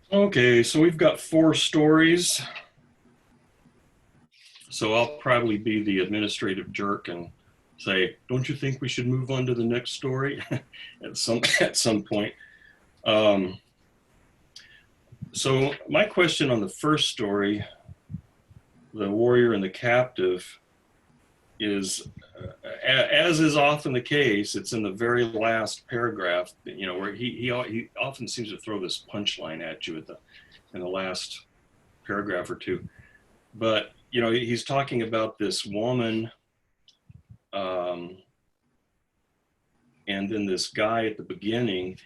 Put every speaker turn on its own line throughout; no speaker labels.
Okay, so we've got four stories. So I'll probably be the administrative jerk and say, "Don't you think we should move on to the next story?" at some point. Um, so my question on the first story, the warrior and the captive, is as is often the case, it's in the very last paragraph. Where he often seems to throw this punchline at you in the last paragraph or two. But he's talking about this woman, um, and then this guy at the beginning,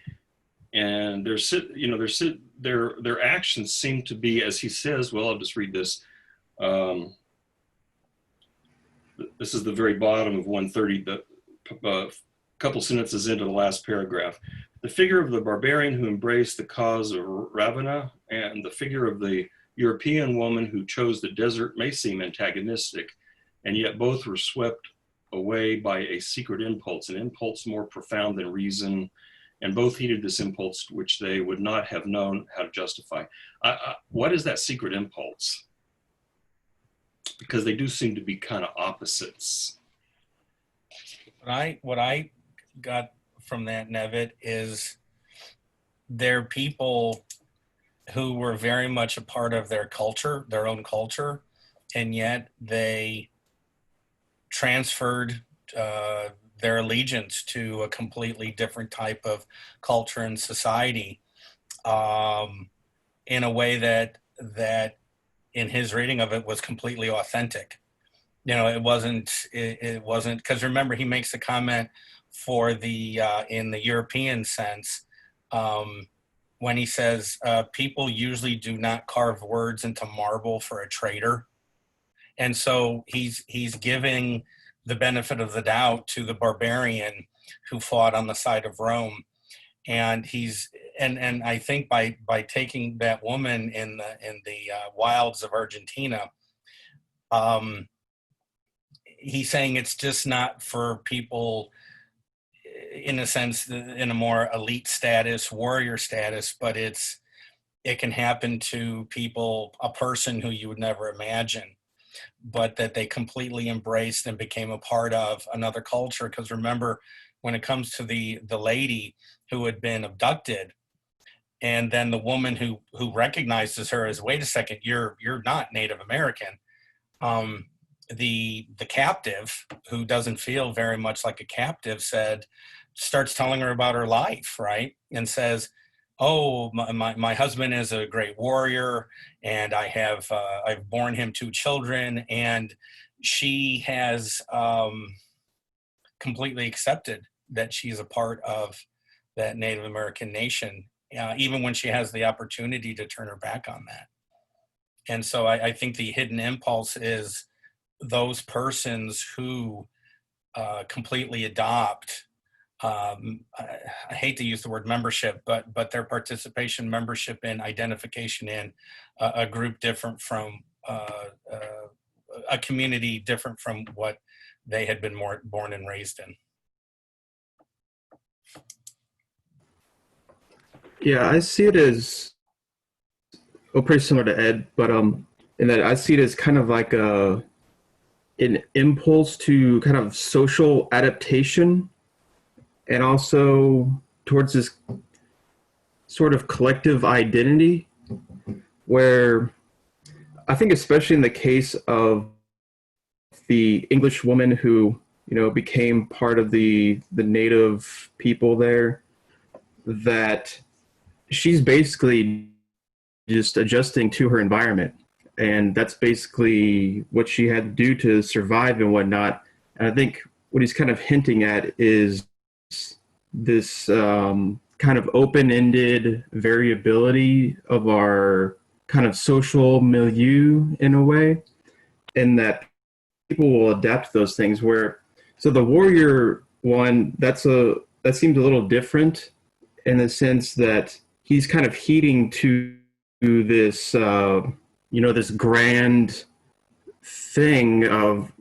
and their actions seem to be, as he says. Well, I'll just read this. Um, this is the very bottom of 130, the couple sentences into the last paragraph. The figure of the barbarian who embraced the cause of Ravenna and the figure of the European woman who chose the desert may seem antagonistic, and yet both were swept away by a secret impulse, an impulse more profound than reason, and both heeded this impulse which they would not have known how to justify. What is that secret impulse? Because they do seem to be kind of opposites.
What I got from that, Nevitt, is they're people who were very much a part of their culture, their own culture, and yet they transferred their allegiance to a completely different type of culture and society, in a way that in his reading of it was completely authentic. It wasn't because remember he makes a comment for the in the European sense, um, when he says people usually do not carve words into marble for a traitor, and so he's giving the benefit of the doubt to the barbarian who fought on the side of Rome, and I think by taking that woman in the wilds of Argentina, um, he's saying it's just not for people in a sense in a more elite status, warrior status, but it can happen to people, a person who you would never imagine, but that they completely embraced and became a part of another culture. Because remember, when it comes to the lady who had been abducted, and then the woman who recognizes her as, wait a second, you're not Native American. Um, the captive, who doesn't feel very much like a captive, starts telling her about her life, right? And says, "Oh, my husband is a great warrior, and I've borne him two children," and she has completely accepted that she's a part of that Native American nation, even when she has the opportunity to turn her back on that. And so I think the hidden impulse is those persons who completely adopt. I hate to use the word membership, but their participation, membership, and identification in a group different from a community different from what they had been born and raised in.
Yeah, I see it as pretty similar to Ed, but in that I see it as kind of like an impulse to kind of social adaptation, and also towards this sort of collective identity, where I think, especially in the case of the English woman who became part of the native people there, that she's basically just adjusting to her environment, and that's basically what she had to do to survive and whatnot. And I think what he's kind of hinting at is this kind of open-ended variability of our kind of social milieu in a way, and that people will adapt to those things. Where so the warrior one, that seems a little different in the sense that he's kind of heeding to this this grand thing of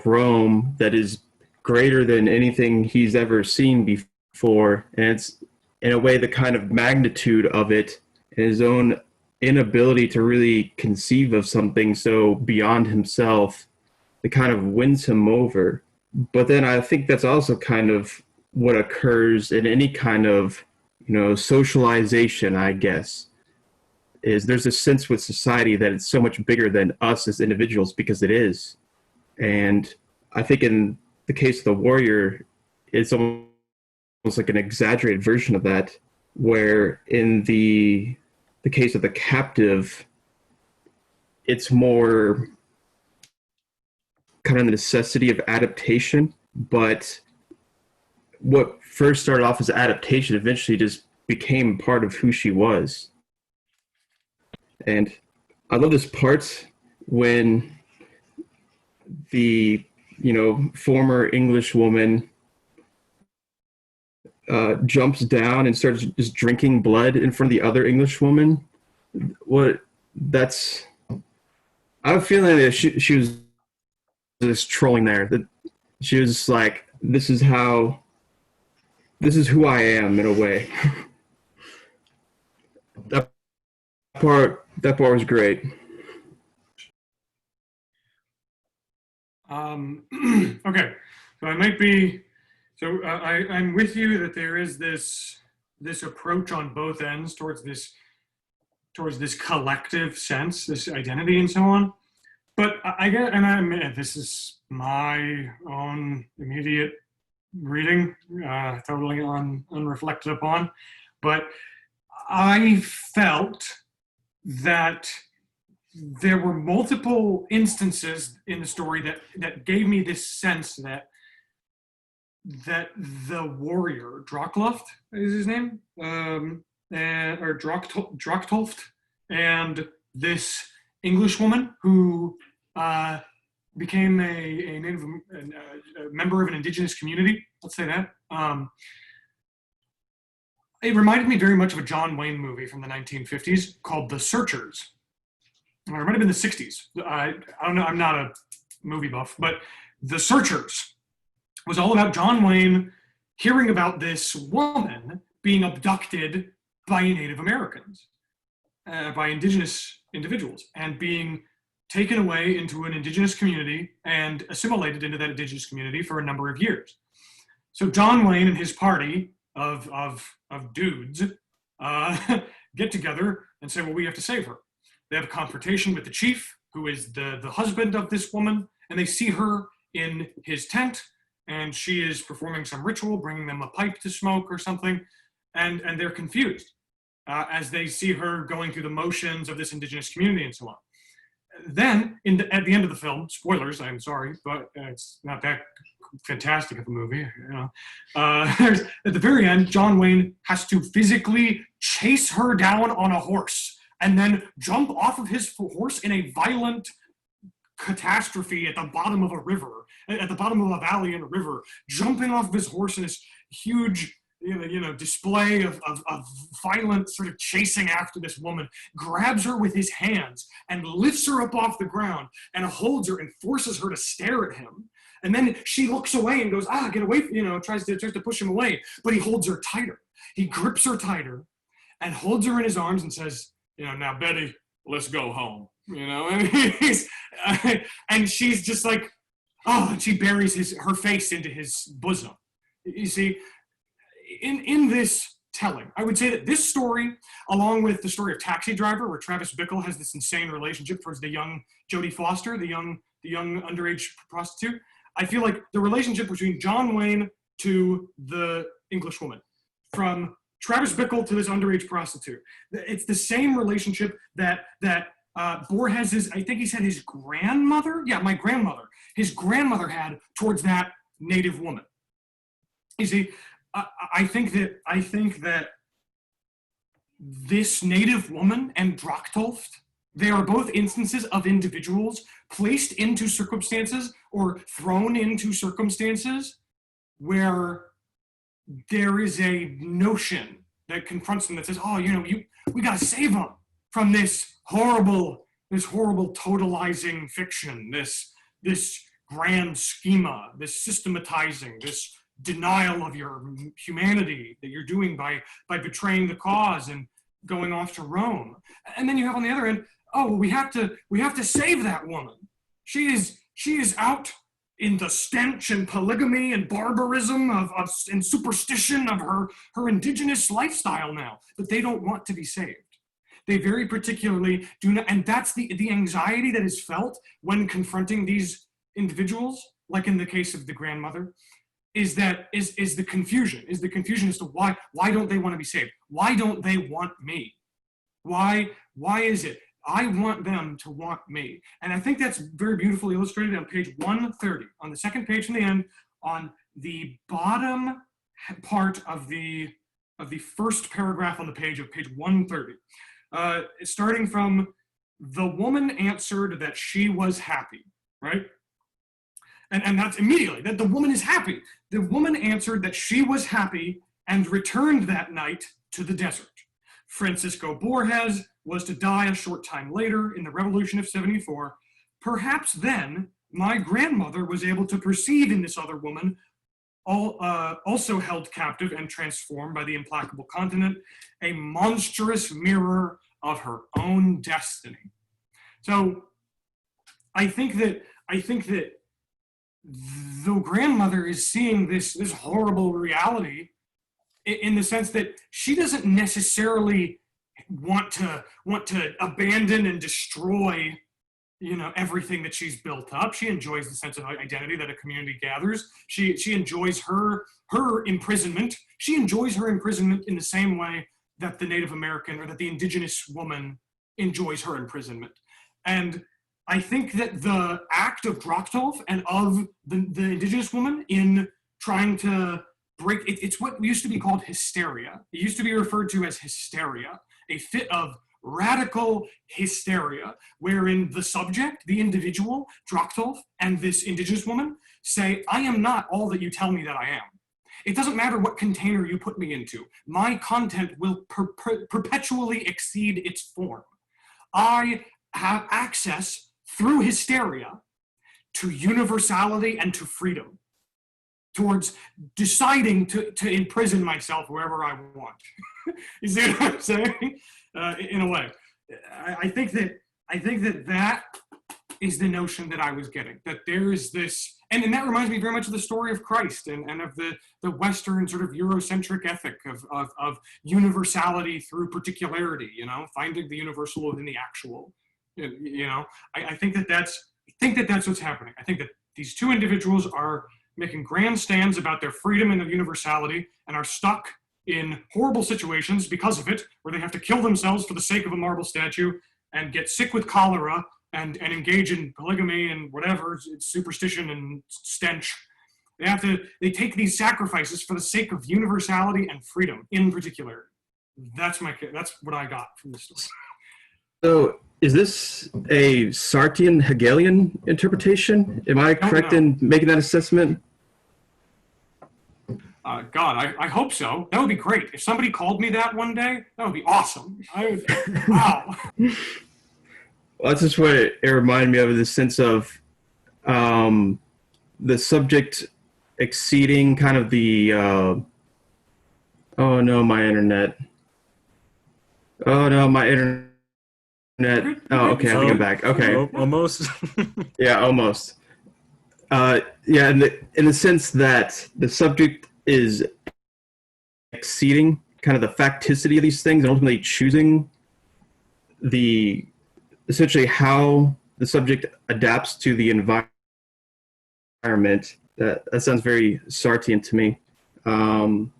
Rome that is greater than anything he's ever seen before, and it's in a way the kind of magnitude of it and his own inability to really conceive of something so beyond himself that kind of wins him over. But then I think that's also kind of what occurs in any kind of, socialization, I guess, is there's a sense with society that it's so much bigger than us as individuals, because it is. And I think in the case of the warrior, it's almost like an exaggerated version of that, where in the case of the captive, it's more kind of the necessity of adaptation. But what first started off as adaptation eventually just became part of who she was. And I love this part when the former English woman jumps down and starts just drinking blood in front of the other English woman. I have a feeling that she was just trolling there. That she was just like, this is who I am, in a way. that part was great.
Okay, so I'm with you that there is this approach on both ends towards this collective sense, this identity, and so on. But I get, and I admit, this is my own immediate reading, totally unreflected upon. But I felt that there were multiple instances in the story that gave me this sense that the warrior, Drockloft is his name, or Drocktolft, and this English woman who became a member of an indigenous community, let's say that. It reminded me very much of a John Wayne movie from the 1950s called The Searchers. Or it might have been the 60s. I don't know, I'm not a movie buff, but The Searchers was all about John Wayne hearing about this woman being abducted by Native Americans, by indigenous individuals, and being taken away into an indigenous community and assimilated into that indigenous community for a number of years. So John Wayne and his party of dudes get together and say, well, we have to save her. They have a confrontation with the chief, who is the husband of this woman, and they see her in his tent, and she is performing some ritual, bringing them a pipe to smoke or something, and they're confused as they see her going through the motions of this indigenous community and so on. Then, at the end of the film, spoilers, I'm sorry, but it's not that fantastic of a movie. At the very end, John Wayne has to physically chase her down on a horse and then jump off of his horse in a violent catastrophe at the bottom of a river, at the bottom of a valley in a river, jumping off of his horse in this huge display of violent sort of chasing after this woman, grabs her with his hands and lifts her up off the ground and holds her and forces her to stare at him. And then she looks away and goes, get away, tries to push him away, but he holds her tighter. He grips her tighter and holds her in his arms and says, now Betty, let's go home. And she's just like, and she buries her face into his bosom. You see, in this telling, I would say that this story, along with the story of Taxi Driver, where Travis Bickle has this insane relationship towards the young Jodie Foster, the young underage prostitute, I feel like the relationship between John Wayne to the English woman, from Travis Bickle to this underage prostitute, it's the same relationship that Borges, I think he said his grandmother, my grandmother, his grandmother had towards that native woman. You see, I think that this native woman and Drocktoft, they are both instances of individuals placed into circumstances or thrown into circumstances where there is a notion that confronts them that says, we got to save them from this horrible totalizing fiction, this grand schema, this systematizing, this denial of your humanity that you're doing by betraying the cause and going off to Rome. And then you have on the other end, oh, well, we have to save that woman. She is out in the stench and polygamy and barbarism and superstition of her indigenous lifestyle now, but they don't want to be saved. They very particularly do not, and that's the anxiety that is felt when confronting these individuals, like in the case of the grandmother, is the confusion as to why don't they want to be saved? Why don't they want me? Why is it? I want them to want me. And I think that's very beautifully illustrated on page 130, on the second page from the end, on the bottom part of the first paragraph on the page of page 130. Starting from, the woman answered that she was happy, right? And that's immediately, that the woman is happy. The woman answered that she was happy and returned that night to the desert. Francisco Borges was to die a short time later in the Revolution of 74. Perhaps then my grandmother was able to perceive in this other woman, also held captive and transformed by the implacable continent, a monstrous mirror of her own destiny. So I think that the grandmother is seeing this horrible reality in the sense that she doesn't necessarily want to abandon and destroy, everything that she's built up. She enjoys the sense of identity that a community gathers. She enjoys her imprisonment. She enjoys her imprisonment in the same way that the Native American or that the indigenous woman enjoys her imprisonment. And I think that the act of Drachtolf and of the indigenous woman in trying to break, it's what used to be called hysteria. It used to be referred to as hysteria, a fit of radical hysteria, wherein the subject, the individual, Drachtolf, and this indigenous woman say, I am not all that you tell me that I am. It doesn't matter what container you put me into. My content will perpetually exceed its form. I have access through hysteria to universality and to freedom, towards deciding to imprison myself wherever I want. You see what I'm saying? In a way, I think that is the notion that I was getting, that there is this, and that reminds me very much of the story of Christ and of the Western sort of Eurocentric ethic of universality through particularity, finding the universal within the actual. I think that's what's happening. I think that these two individuals are making grand stands about their freedom and their universality and are stuck in horrible situations because of it, where they have to kill themselves for the sake of a marble statue and get sick with cholera and engage in polygamy and whatever, superstition and stench. They take these sacrifices for the sake of universality and freedom in particular. That's what I got from this story.
So is this a Sartrean Hegelian interpretation? Am I correct in making that assessment?
God, I hope so. That would be great. If somebody called me that one day, that would be awesome. Wow.
Well, that's just what it reminded me of, the sense of the subject exceeding kind of the, oh no, my internet. Oh no, my internet. Oh, okay, I think I'm back. Okay.
Almost.
Yeah, almost. Yeah, in the sense that the subject is exceeding kind of the facticity of these things and ultimately choosing essentially how the subject adapts to the environment. That sounds very Sartrean to me. And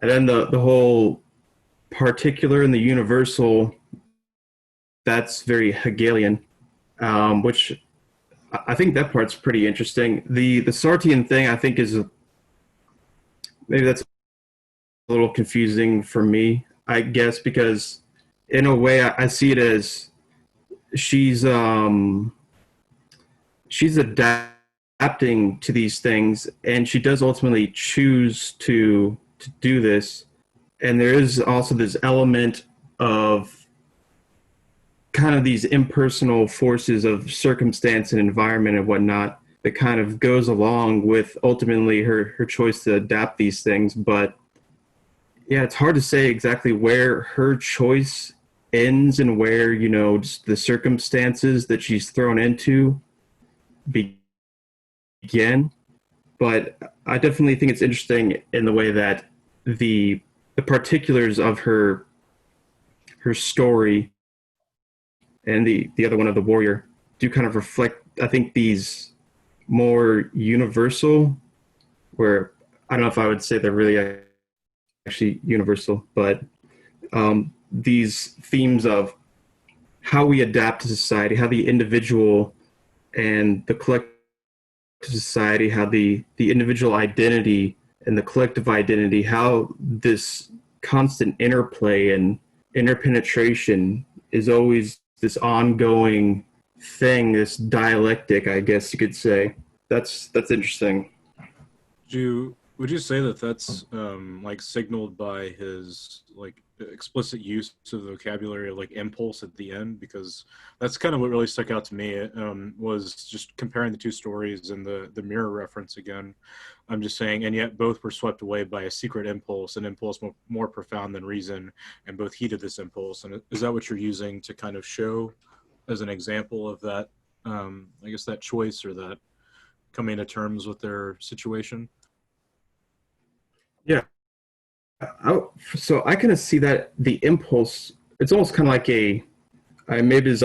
then the whole particular and the universal, that's very Hegelian, which I think that part's pretty interesting. The Sartrean thing, I think, is maybe that's a little confusing for me, I guess, because in a way I see it as she's adapting to these things, and she does ultimately choose to do this. And there is also this element of kind of these impersonal forces of circumstance and environment and whatnot that kind of goes along with ultimately her choice to adapt these things. But Yeah, it's hard to say exactly where her choice ends and where, just the circumstances that she's thrown into begin. But I definitely think it's interesting in the way that the the particulars of her story and the other one of the warrior do kind of reflect, I think, these more universal, where I don't know if I would say they're really actually universal, but these themes of how we adapt to society, how the individual and the collective society, how the individual identity and the collective identity, how this constant interplay and interpenetration is always this ongoing thing, this dialectic, I guess you could say. That's interesting.
Would you say that that's like signaled by his like explicit use of the vocabulary of like impulse at the end? Because that's kind of what really stuck out to me, was just comparing the two stories and the mirror reference again. I'm just saying, and yet both were swept away by a secret impulse, an impulse more profound than reason, and both heeded this impulse. And is that what you're using to kind of show as an example of that, I guess, that choice or that coming to terms with their situation?
Yeah. So I kind of see that the impulse, it's almost kind of like maybe as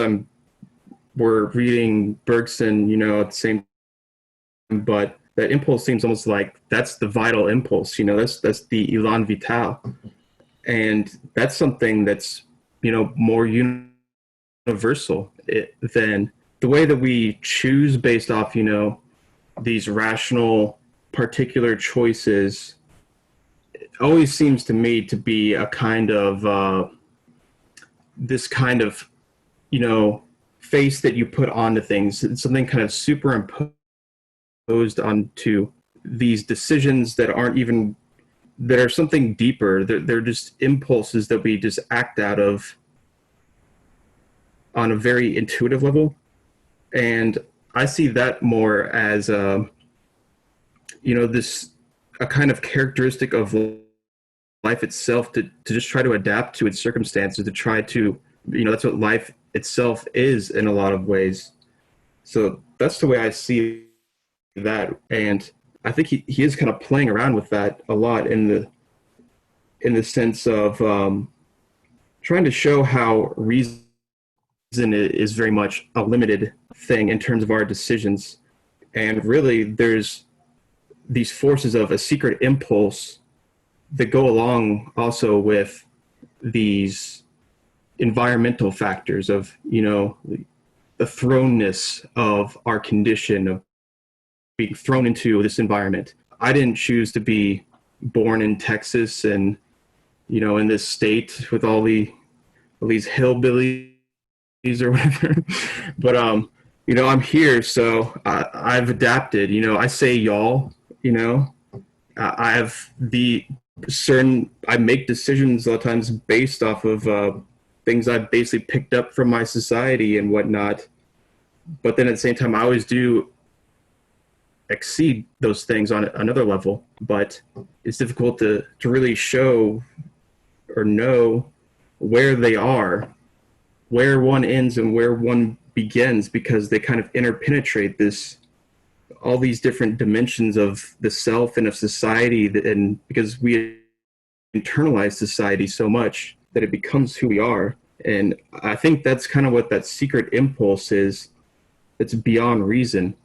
we're reading Bergson, at the same time, but that impulse seems almost like that's the vital impulse, that's the elan vital. And that's something that's, more universal than the way that we choose based off, these rational particular choices. Always seems to me to be a kind of this kind of face that you put onto things. It's something kind of superimposed onto these decisions that are something deeper. They're just impulses that we just act out of on a very intuitive level. And I see that more as this a kind of characteristic of life itself, to just try to adapt to its circumstances, to try to, that's what life itself is in a lot of ways. So that's the way I see that. And I think he is kind of playing around with that a lot in the sense of trying to show how reason is very much a limited thing in terms of our decisions. And really there's these forces of a secret impulse that go along also with these environmental factors of, the thrownness of our condition, of being thrown into this environment. I didn't choose to be born in Texas and, in this state with all these hillbillies or whatever. But, I'm here, so I've adapted. I say y'all, I have I make decisions a lot of times based off of things I've basically picked up from my society and whatnot. But then at the same time, I always do exceed those things on another level. But it's difficult to really show or know where they are, where one ends and where one begins, because they kind of interpenetrate all these different dimensions of the self and of society, and because we internalize society so much that it becomes who we are. And I think that's kind of what that secret impulse is. It's beyond reason.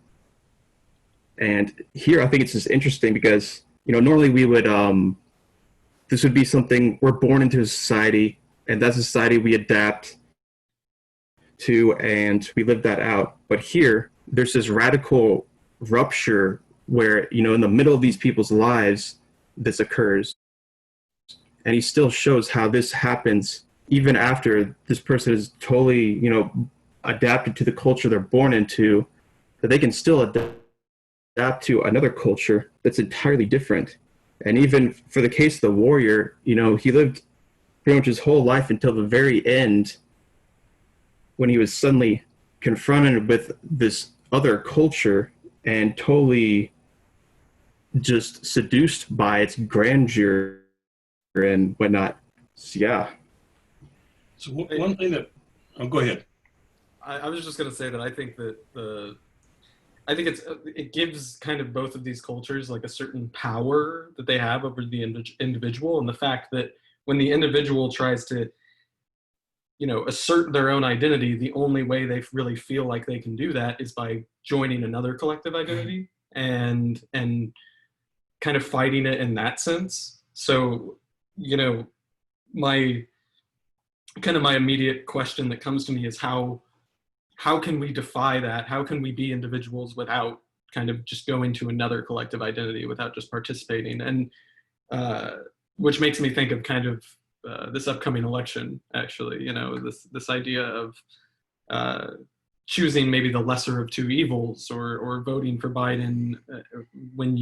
And here I think it's just interesting because, normally we would, this would be something, we're born into a society, and that society we adapt to and we live that out. But here there's this radical rupture where, in the middle of these people's lives, this occurs. And he still shows how this happens even after this person is totally, adapted to the culture they're born into, that they can still adapt to another culture that's entirely different. And even for the case of the warrior, he lived pretty much his whole life until the very end, when he was suddenly confronted with this other culture and totally just seduced by its grandeur and whatnot. So, yeah.
So one thing that, oh, go ahead.
I was just going to say that I think that it gives kind of both of these cultures like a certain power that they have over the individual, and the fact that when the individual tries to, you know, assert their own identity, the only way they really feel like they can do that is by joining another collective identity and kind of fighting it in that sense. So, you know, my immediate question that comes to me is how can we defy that? How can we be individuals without kind of just going to another collective identity, without just participating? And which makes me think of kind of this upcoming election, actually, you know, this idea of choosing maybe the lesser of two evils, or voting for Biden when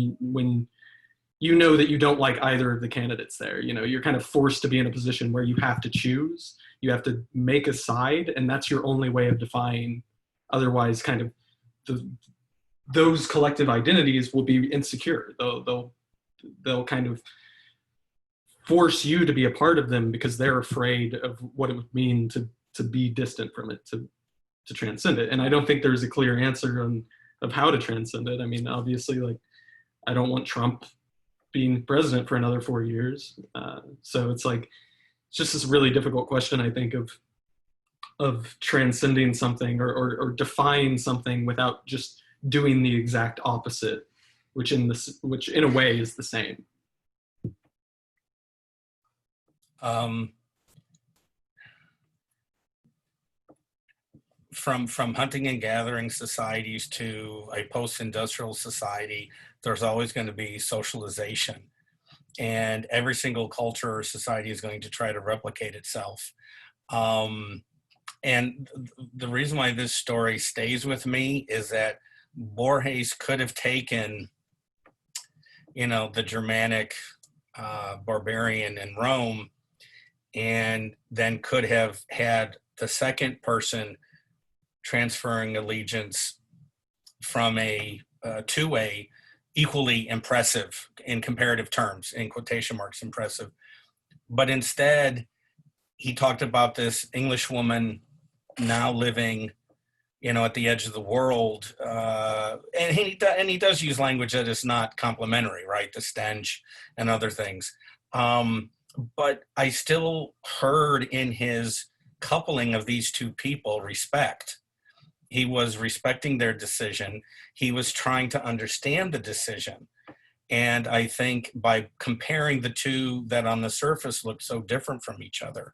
you know that you don't like either of the candidates there. You know, you're kind of forced to be in a position where you have to choose. You have to make a side, and that's your only way of defying. Otherwise, kind of those collective identities will be insecure. They'll kind of force you to be a part of them because they're afraid of what it would mean to be distant from it, to transcend it. And I don't think there's a clear answer of how to transcend it. I mean, obviously, like, I don't want Trump being president for another 4 years. So it's like, it's just this really difficult question, I think, of transcending something or defying something without just doing the exact opposite, which in a way is the same.
From hunting and gathering societies to a post-industrial society, there's always going to be socialization, and every single culture or society is going to try to replicate itself. And the reason why this story stays with me is that Borges could have taken, you know, the Germanic barbarian in Rome, and then could have had the second person transferring allegiance from to a equally impressive, in comparative terms, in quotation marks, impressive. But instead, he talked about this English woman now living, you know, at the edge of the world, and he does use language that is not complimentary, right? The stench and other things. But I still heard in his coupling of these two people respect. He was respecting their decision. He was trying to understand the decision. And I think by comparing the two that on the surface look so different from each other.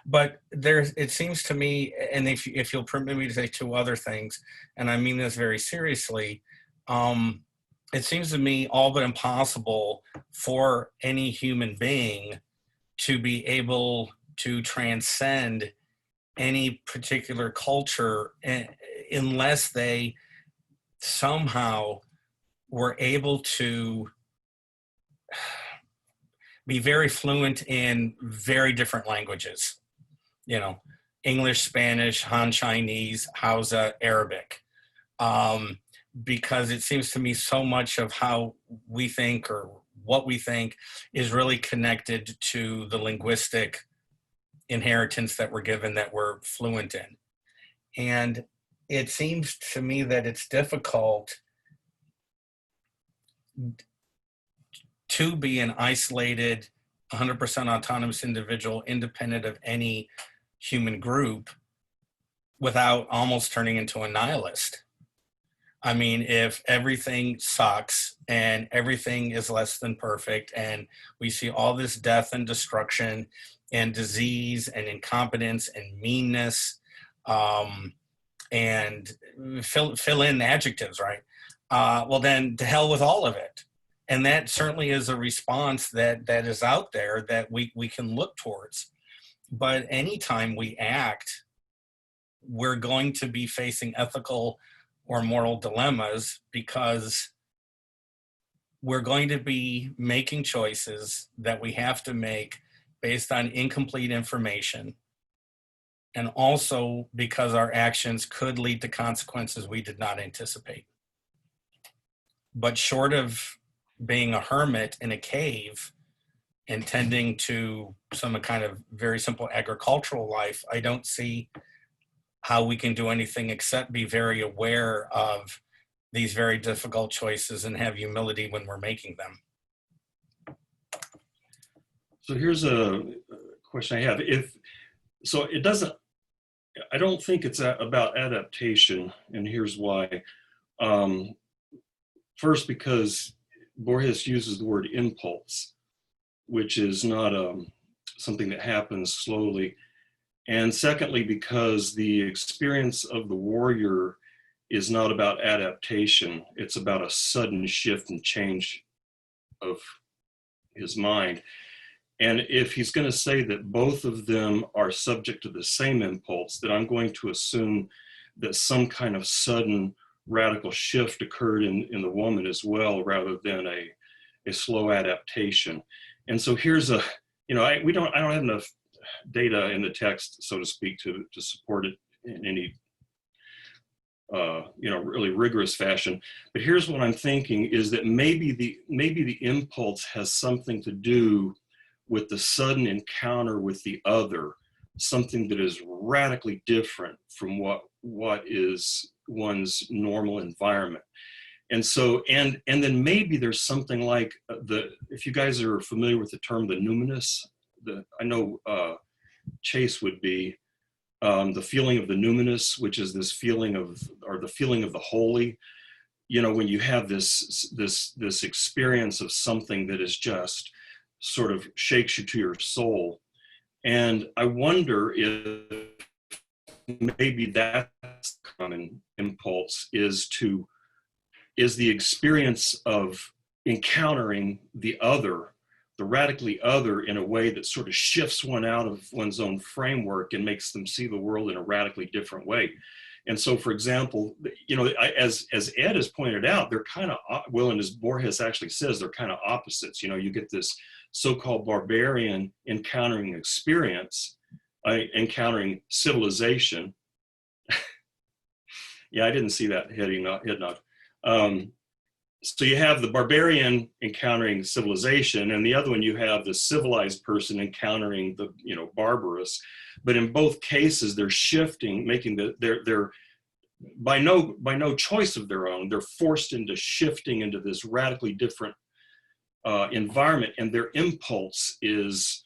But it seems to me, and if you'll permit me to say two other things, and I mean this very seriously, it seems to me all but impossible for any human being to be able to transcend any particular culture unless they somehow were able to be very fluent in very different languages, you know, English, Spanish, Han Chinese, Hausa, Arabic. Because it seems to me so much of how we think or what we think is really connected to the linguistic inheritance that we're given, that we're fluent in. And it seems to me that it's difficult to be an isolated, 100% autonomous individual, independent of any human group, without almost turning into a nihilist. I mean, if everything sucks and everything is less than perfect, and we see all this death and destruction and disease and incompetence and meanness, and fill in adjectives, right? Well, then to hell with all of it. And that certainly is a response that is out there that we can look towards. But anytime we act, we're going to be facing ethical or moral dilemmas, because we're going to be making choices that we have to make based on incomplete information, and also because our actions could lead to consequences we did not anticipate. But short of being a hermit in a cave, and tending to some kind of very simple agricultural life, I don't see how we can do anything except be very aware of these very difficult choices and have humility when we're making them.
So here's a question I have. I don't think it's about adaptation, and here's why. First, because Borges uses the word impulse, which is not something that happens slowly. And secondly, because the experience of the warrior is not about adaptation, it's about a sudden shift and change of his mind. And if he's going to say that both of them are subject to the same impulse, then I'm going to assume that some kind of sudden radical shift occurred in the woman as well, rather than a slow adaptation. And so here's I don't have enough data in the text, so to speak, to support it in any really rigorous fashion. But here's what I'm thinking is that maybe the impulse has something to do with the sudden encounter with the other, something that is radically different from what is one's normal environment. And so, and then maybe there's something like if you guys are familiar with the term, the numinous, I know Chase would be, the feeling of the numinous, which is this feeling of, or the feeling of the holy, when you have this experience of something that is just sort of shakes you to your soul. And I wonder if maybe that's the common impulse is the experience of encountering the other, the radically other, in a way that sort of shifts one out of one's own framework and makes them see the world in a radically different way. And so, for example, as Ed has pointed out, they're kind of, well, and as Borges actually says, they're kind of opposites. You get this so-called barbarian encountering experience, encountering civilization. Yeah, I didn't see that head nod. So you have the barbarian encountering civilization, and the other one you have the civilized person encountering the barbarous. But in both cases, they're shifting, making they're by no choice of their own, they're forced into shifting into this radically different environment, and their impulse is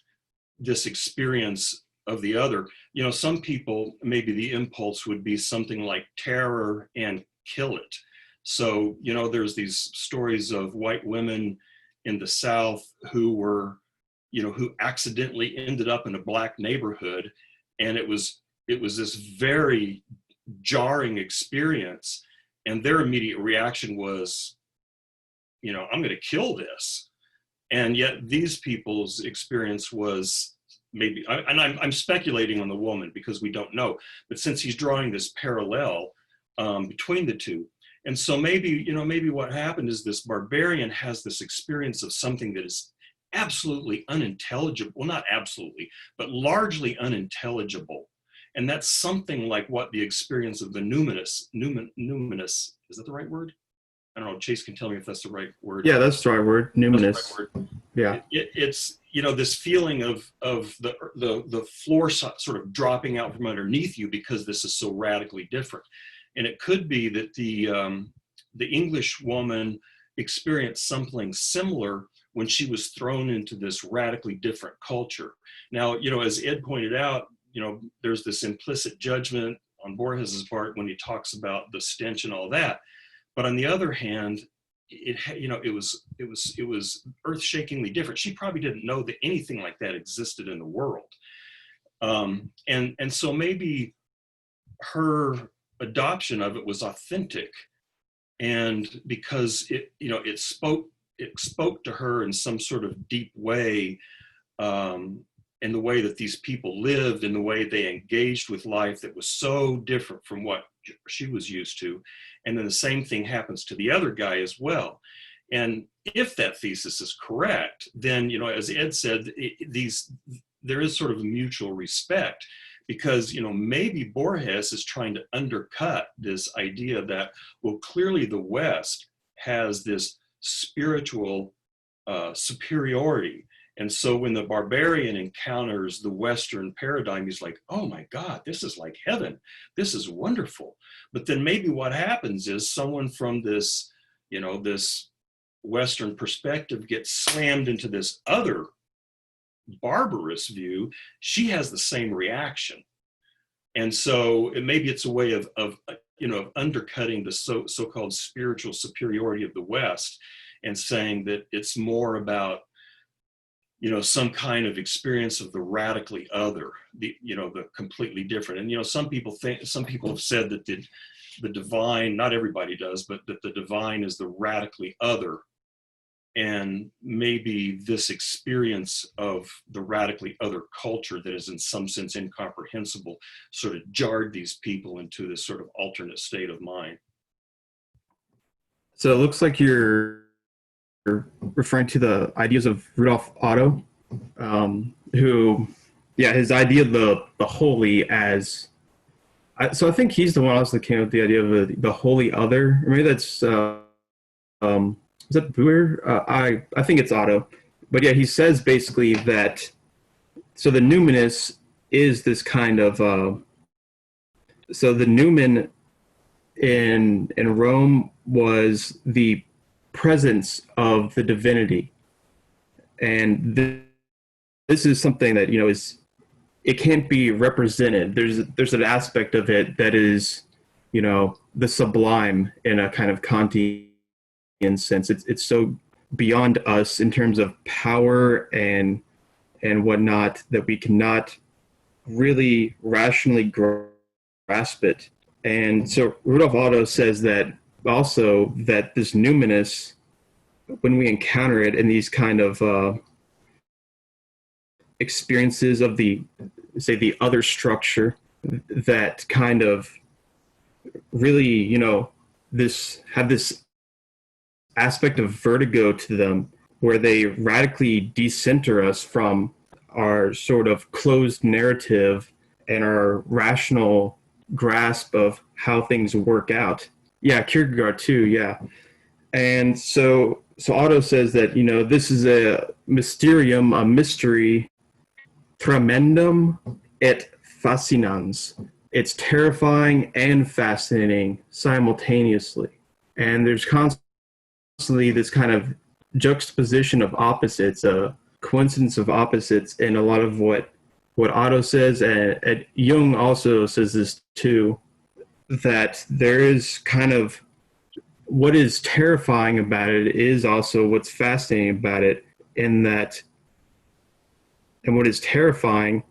this experience of the other. Some people, maybe the impulse would be something like terror and kill it. So, there's these stories of white women in the South who were, who accidentally ended up in a black neighborhood. And it was this very jarring experience. And their immediate reaction was, I'm going to kill this. And yet these people's experience was maybe, and I'm speculating on the woman because we don't know, but since he's drawing this parallel between the two. And so maybe what happened is this barbarian has this experience of something that is absolutely unintelligible. Well, not absolutely, but largely unintelligible. And that's something like what the experience of the numinous, is that the right word? I don't know, Chase can tell me if that's the right word.
Yeah, that's the right word, numinous.
That's the right word.
Yeah.
It's, this feeling of the floor sort of dropping out from underneath you because this is so radically different. And it could be that the English woman experienced something similar when she was thrown into this radically different culture. Now, as Ed pointed out, there's this implicit judgment on Borges's part when he talks about the stench and all that. But on the other hand, it was earth-shakingly different. She probably didn't know that anything like that existed in the world. And so maybe her adoption of it was authentic, and because it spoke to her in some sort of deep way, in the way that these people lived, in the way they engaged with life that was so different from what she was used to. And then the same thing happens to the other guy as well. And if that thesis is correct, then as Ed said, there is sort of a mutual respect. Because, maybe Borges is trying to undercut this idea that, well, clearly the West has this spiritual superiority. And so when the barbarian encounters the Western paradigm, he's like, oh my God, this is like heaven. This is wonderful. But then maybe what happens is someone from this, this Western perspective gets slammed into this other barbarous view. She has the same reaction. And so maybe it's a way of undercutting the so-called spiritual superiority of the West and saying that it's more about, some kind of experience of the radically other, the completely different. And, some people have said that the divine, not everybody does, but that the divine is the radically other. And maybe this experience of the radically other culture that is in some sense incomprehensible sort of jarred these people into this sort of alternate state of mind.
So it looks like you're referring to the ideas of Rudolf Otto, who, his idea of the holy as, so I think he's the one also that came up with the idea of the holy other. Or maybe that's, is that Buer? I think it's Otto. But yeah, he says basically that, so the numinous is this kind of, so the numen in Rome was the presence of the divinity. And this is something that, it can't be represented. There's an aspect of it that is, the sublime in a kind of Kantian sense. It's so beyond us in terms of power and whatnot that we cannot really rationally grasp it. And so Rudolf Otto says that also that this numinous, when we encounter it in these kind of experiences of the other structure, that kind of really, this aspect of vertigo to them, where they radically decenter us from our sort of closed narrative and our rational grasp of how things work out. Yeah, Kierkegaard too, yeah. And so Otto says that, this is a mysterium, a mystery, tremendum et fascinans. It's terrifying and fascinating simultaneously. And there's constantly this kind of juxtaposition of opposites, a coincidence of opposites in a lot of what Otto says, and Jung also says this too, that there is kind of what is terrifying about it is also what's fascinating about it, in that, and what is terrifying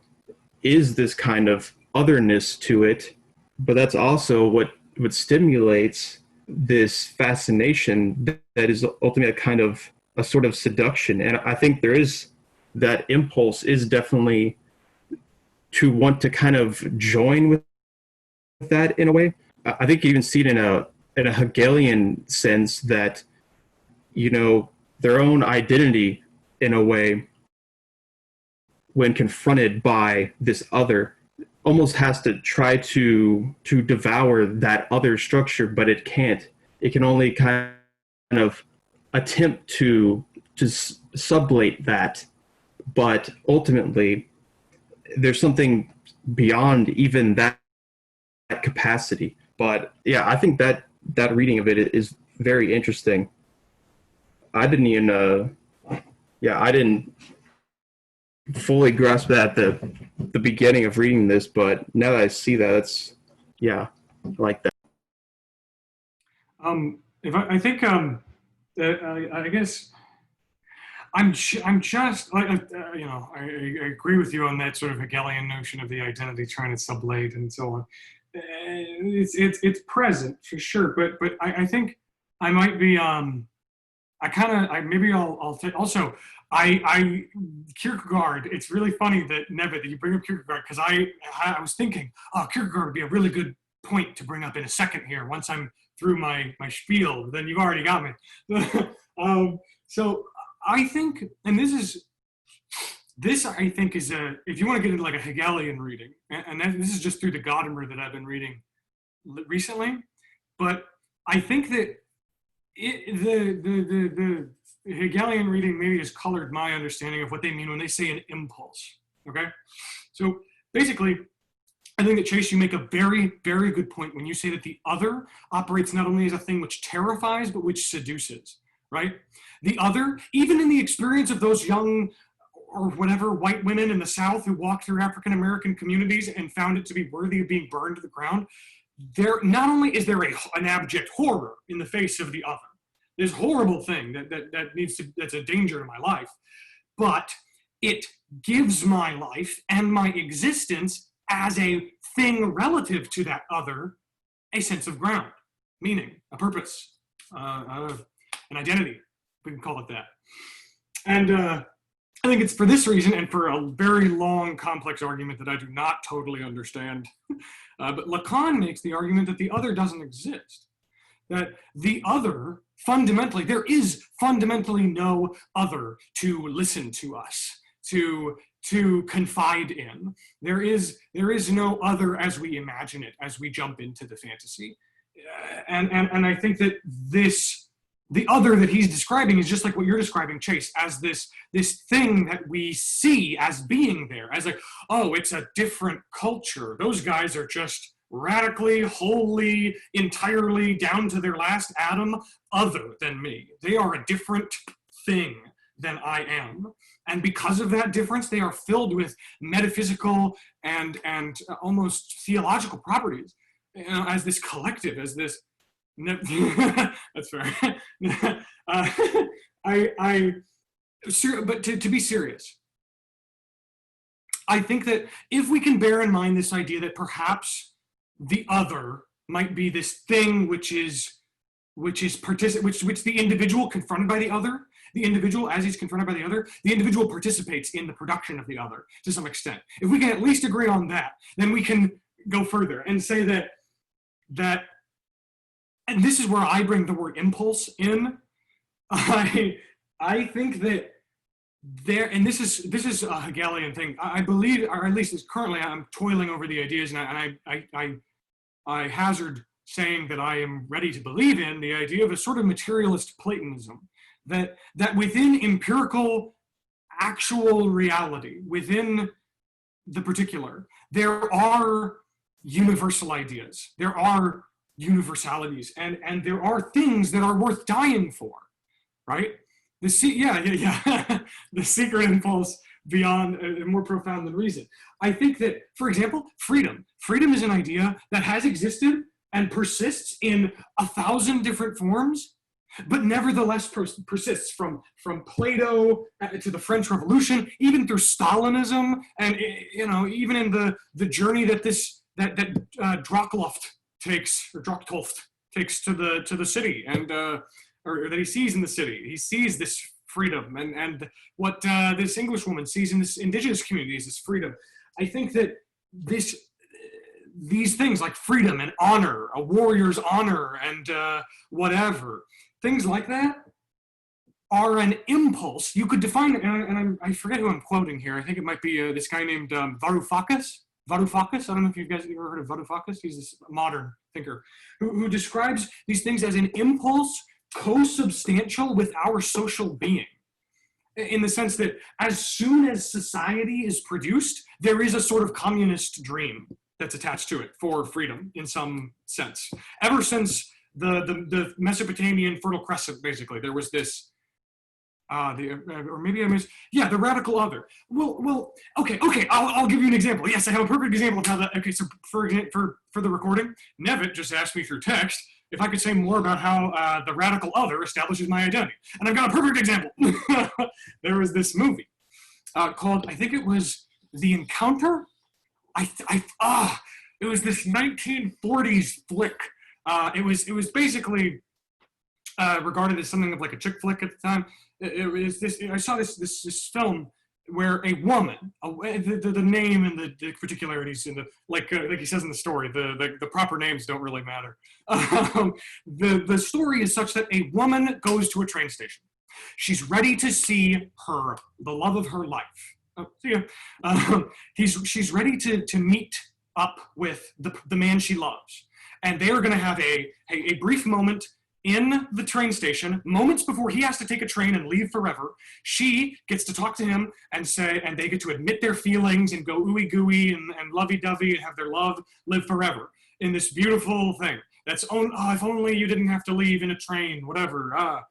is this kind of otherness to it, but that's also what stimulates this fascination that is ultimately a kind of a sort of seduction. And I think there is that impulse is definitely to want to kind of join with that in a way. I think you even see it in a Hegelian sense that, their own identity in a way, when confronted by this other, almost has to try to devour that other structure, but it can't. It can only kind of attempt to sublate that, but ultimately there's something beyond even that capacity. But yeah, I think that reading of it is very interesting. I didn't even I didn't fully grasp that at the beginning of reading this, but now that I see that, it's I like that.
I guess I'm just like I agree with you on that sort of Hegelian notion of the identity trying to sublate and so on. It's present for sure, but I think I might be Kierkegaard. It's really funny that you bring up Kierkegaard, because I was thinking, Kierkegaard would be a really good point to bring up in a second here once I'm through my spiel. Then you've already got me. So I think, and this I think is if you want to get into like a Hegelian reading, and this is just through the Gadamer that I've been reading recently, but I think that Hegelian reading maybe has colored my understanding of what they mean when they say an impulse. Okay, so basically, I think that, Chase, you make a very, very good point when you say that the other operates not only as a thing which terrifies, but which seduces, right? The other, even in the experience of those young or whatever white women in the South who walked through African-American communities and found it to be worthy of being burned to the ground, there not only is there an abject horror in the face of the other, this horrible thing that's a danger to my life, but it gives my life and my existence as a thing relative to that other a sense of ground, meaning, a purpose, an identity, we can call it that. And I think it's for this reason, and for a very long, complex argument that I do not totally understand, but Lacan makes the argument that the other doesn't exist. That the other, fundamentally, there is fundamentally no other to listen to us, to confide in. There is no other as we imagine it, as we jump into the fantasy. And I think that the other that he's describing is just like what you're describing, Chase, as this thing that we see as being there, as like, oh, it's a different culture. Those guys are just radically, wholly, entirely, down to their last atom, other than me. They are a different thing than I am. And because of that difference, they are filled with metaphysical and almost theological properties, you know, as this collective, as this. That's fair. But to be serious, I think that if we can bear in mind this idea that perhaps the other might be this thing which the individual confronted by the other, the individual as he's confronted by the other, the individual participates in the production of the other to some extent. If we can at least agree on that, then we can go further and say that and this is where I bring the word impulse in. I think that there, and this is a Hegelian thing. I believe, or at least currently, I'm toiling over the ideas, and I hazard saying that I am ready to believe in the idea of a sort of materialist Platonism, that within empirical, actual reality, within the particular, there are universal ideas. There are universalities, and there are things that are worth dying for, right? The secret impulse beyond more profound than reason. I think that, for example, freedom is an idea that has existed and persists in 1,000 different forms, but nevertheless persists from Plato to the French Revolution, even through Stalinism, and even in the journey that Drockloft takes to the city, and or that he sees in the city. He sees this freedom, and what this English woman sees in this indigenous community is this freedom. I think that these things like freedom and honor, a warrior's honor, and whatever, things like that are an impulse. You could define it, and I forget who I'm quoting here. I think it might be this guy named Varoufakis. I don't know if you guys have ever heard of Varoufakis. He's this modern thinker who describes these things as an impulse co-substantial with our social being, in the sense that as soon as society is produced, there is a sort of communist dream that's attached to it for freedom in some sense. Ever since the Mesopotamian Fertile Crescent, basically, there was this the radical other. Well, okay. I'll give you an example. Yes, I have a perfect example of how that. Okay, so for the recording, Nevitt just asked me through text if I could say more about how the radical other establishes my identity, and I've got a perfect example. There was this movie called, I think it was The Encounter. It was this 1940s flick. It was basically regarded as something of like a chick flick at the time. It was this. I saw this film where a woman, the name and the particularities in the like he says in the story, the proper names don't really matter. The story is such that a woman goes to a train station. She's ready to see the love of her life. See ya. She's ready to meet up with the man she loves, and they are going to have a brief moment in the train station, moments before he has to take a train and leave forever. She gets to talk to him and they get to admit their feelings and go ooey gooey and lovey-dovey and have their love live forever in this beautiful thing. That's, if only you didn't have to leave in a train, whatever.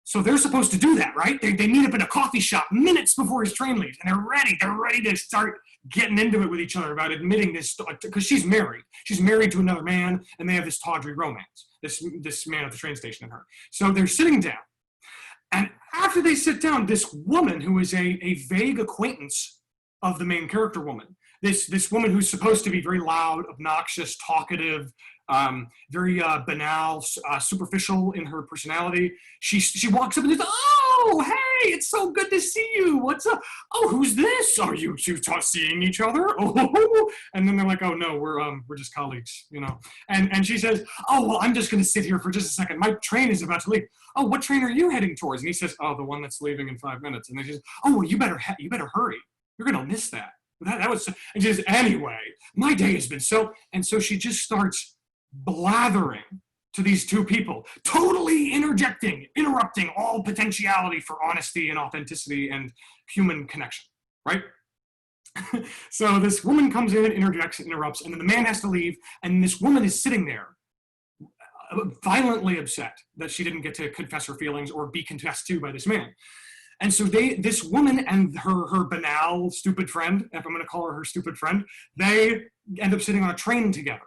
So they're supposed to do that, right? They meet up in a coffee shop minutes before his train leaves, and they're ready to start getting into it with each other about admitting this, because she's married. She's married to another man, and they have this tawdry romance, this man at the train station and her. So they're sitting down, and after they sit down, this woman who is a vague acquaintance of the main character woman, this woman who's supposed to be very loud, obnoxious, talkative, very banal, superficial in her personality. She walks up and says, "Oh, hey, it's so good to see you. What's up? Oh, who's this? Are you two seeing each other?" Oh, and then they're like, "Oh no, we're just colleagues, you know." And she says, "Oh, well, I'm just going to sit here for just a second. My train is about to leave." "Oh, what train are you heading towards?" And he says, "Oh, the one that's leaving in 5 minutes." And then she says, "Oh, well, you better hurry. You're going to miss that." That was, and she says, "Anyway, my day has been so," and so she just starts blathering to these two people, totally interrupting all potentiality for honesty and authenticity and human connection, right? So this woman comes in, interjects, interrupts, and then the man has to leave, and this woman is sitting there violently upset that she didn't get to confess her feelings or be confessed to by this man. And so this woman and her banal, stupid friend, if I'm going to call her stupid friend, they end up sitting on a train together.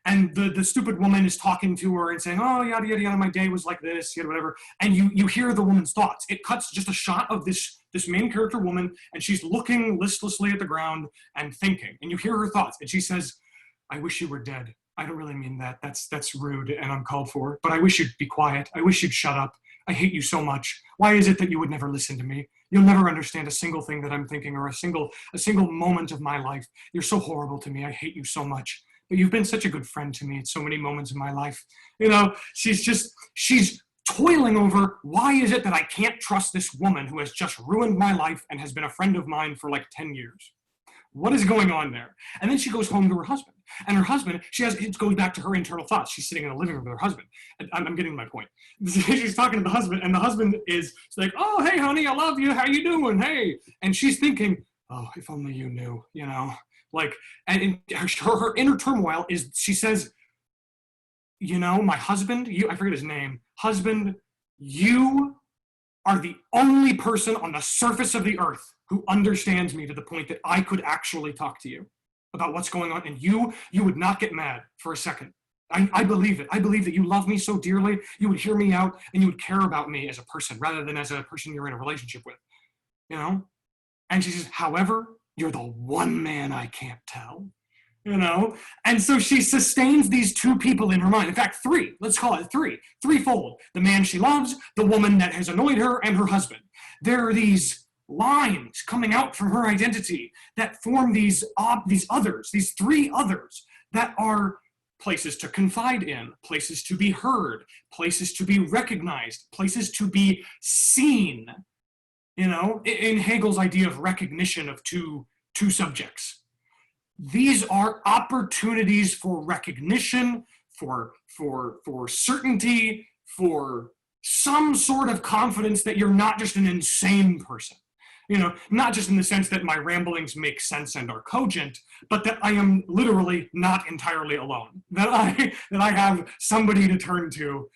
And the stupid woman is talking to her and saying, "Oh, yada, yada, yada, my day was like this, yada, whatever." And you hear the woman's thoughts. It cuts just a shot of this main character woman, and she's looking listlessly at the ground and thinking. And you hear her thoughts. And she says, "I wish you were dead. I don't really mean that. That's rude and uncalled for. But I wish you'd be quiet. I wish you'd shut up. I hate you so much. Why is it that you would never listen to me? You'll never understand a single thing that I'm thinking or a single moment of my life. You're so horrible to me. I hate you so much. But you've been such a good friend to me at so many moments in my life." You know, she's toiling over, why is it that I can't trust this woman who has just ruined my life and has been a friend of mine for like 10 years? What is going on there? And then she goes home to her husband. And her husband, it goes back to her internal thoughts. She's sitting in the living room with her husband. And I'm getting my point. She's talking to the husband, and the husband is like, "Oh, hey, honey, I love you. How you doing? Hey." And she's thinking, "Oh, if only you knew, you know." Like, and her inner turmoil is, she says, "You know, my husband, I forget his name, husband, you are the only person on the surface of the earth who understands me to the point that I could actually talk to you about what's going on. And you would not get mad for a second. I believe it. I believe that you love me so dearly, you would hear me out and you would care about me as a person rather than as a person you're in a relationship with, you know?" And she says, "However, you're the one man I can't tell," you know? And so she sustains these two people in her mind. In fact, three, let's call it threefold. The man she loves, the woman that has annoyed her, and her husband. There are these lines coming out from her identity that form these others, these three others that are places to confide in, places to be heard, places to be recognized, places to be seen. You know, in Hegel's idea of recognition of two subjects. These are opportunities for recognition, for certainty, for some sort of confidence that you're not just an insane person. You know, not just in the sense that my ramblings make sense and are cogent, but that I am literally not entirely alone. That I have somebody to turn to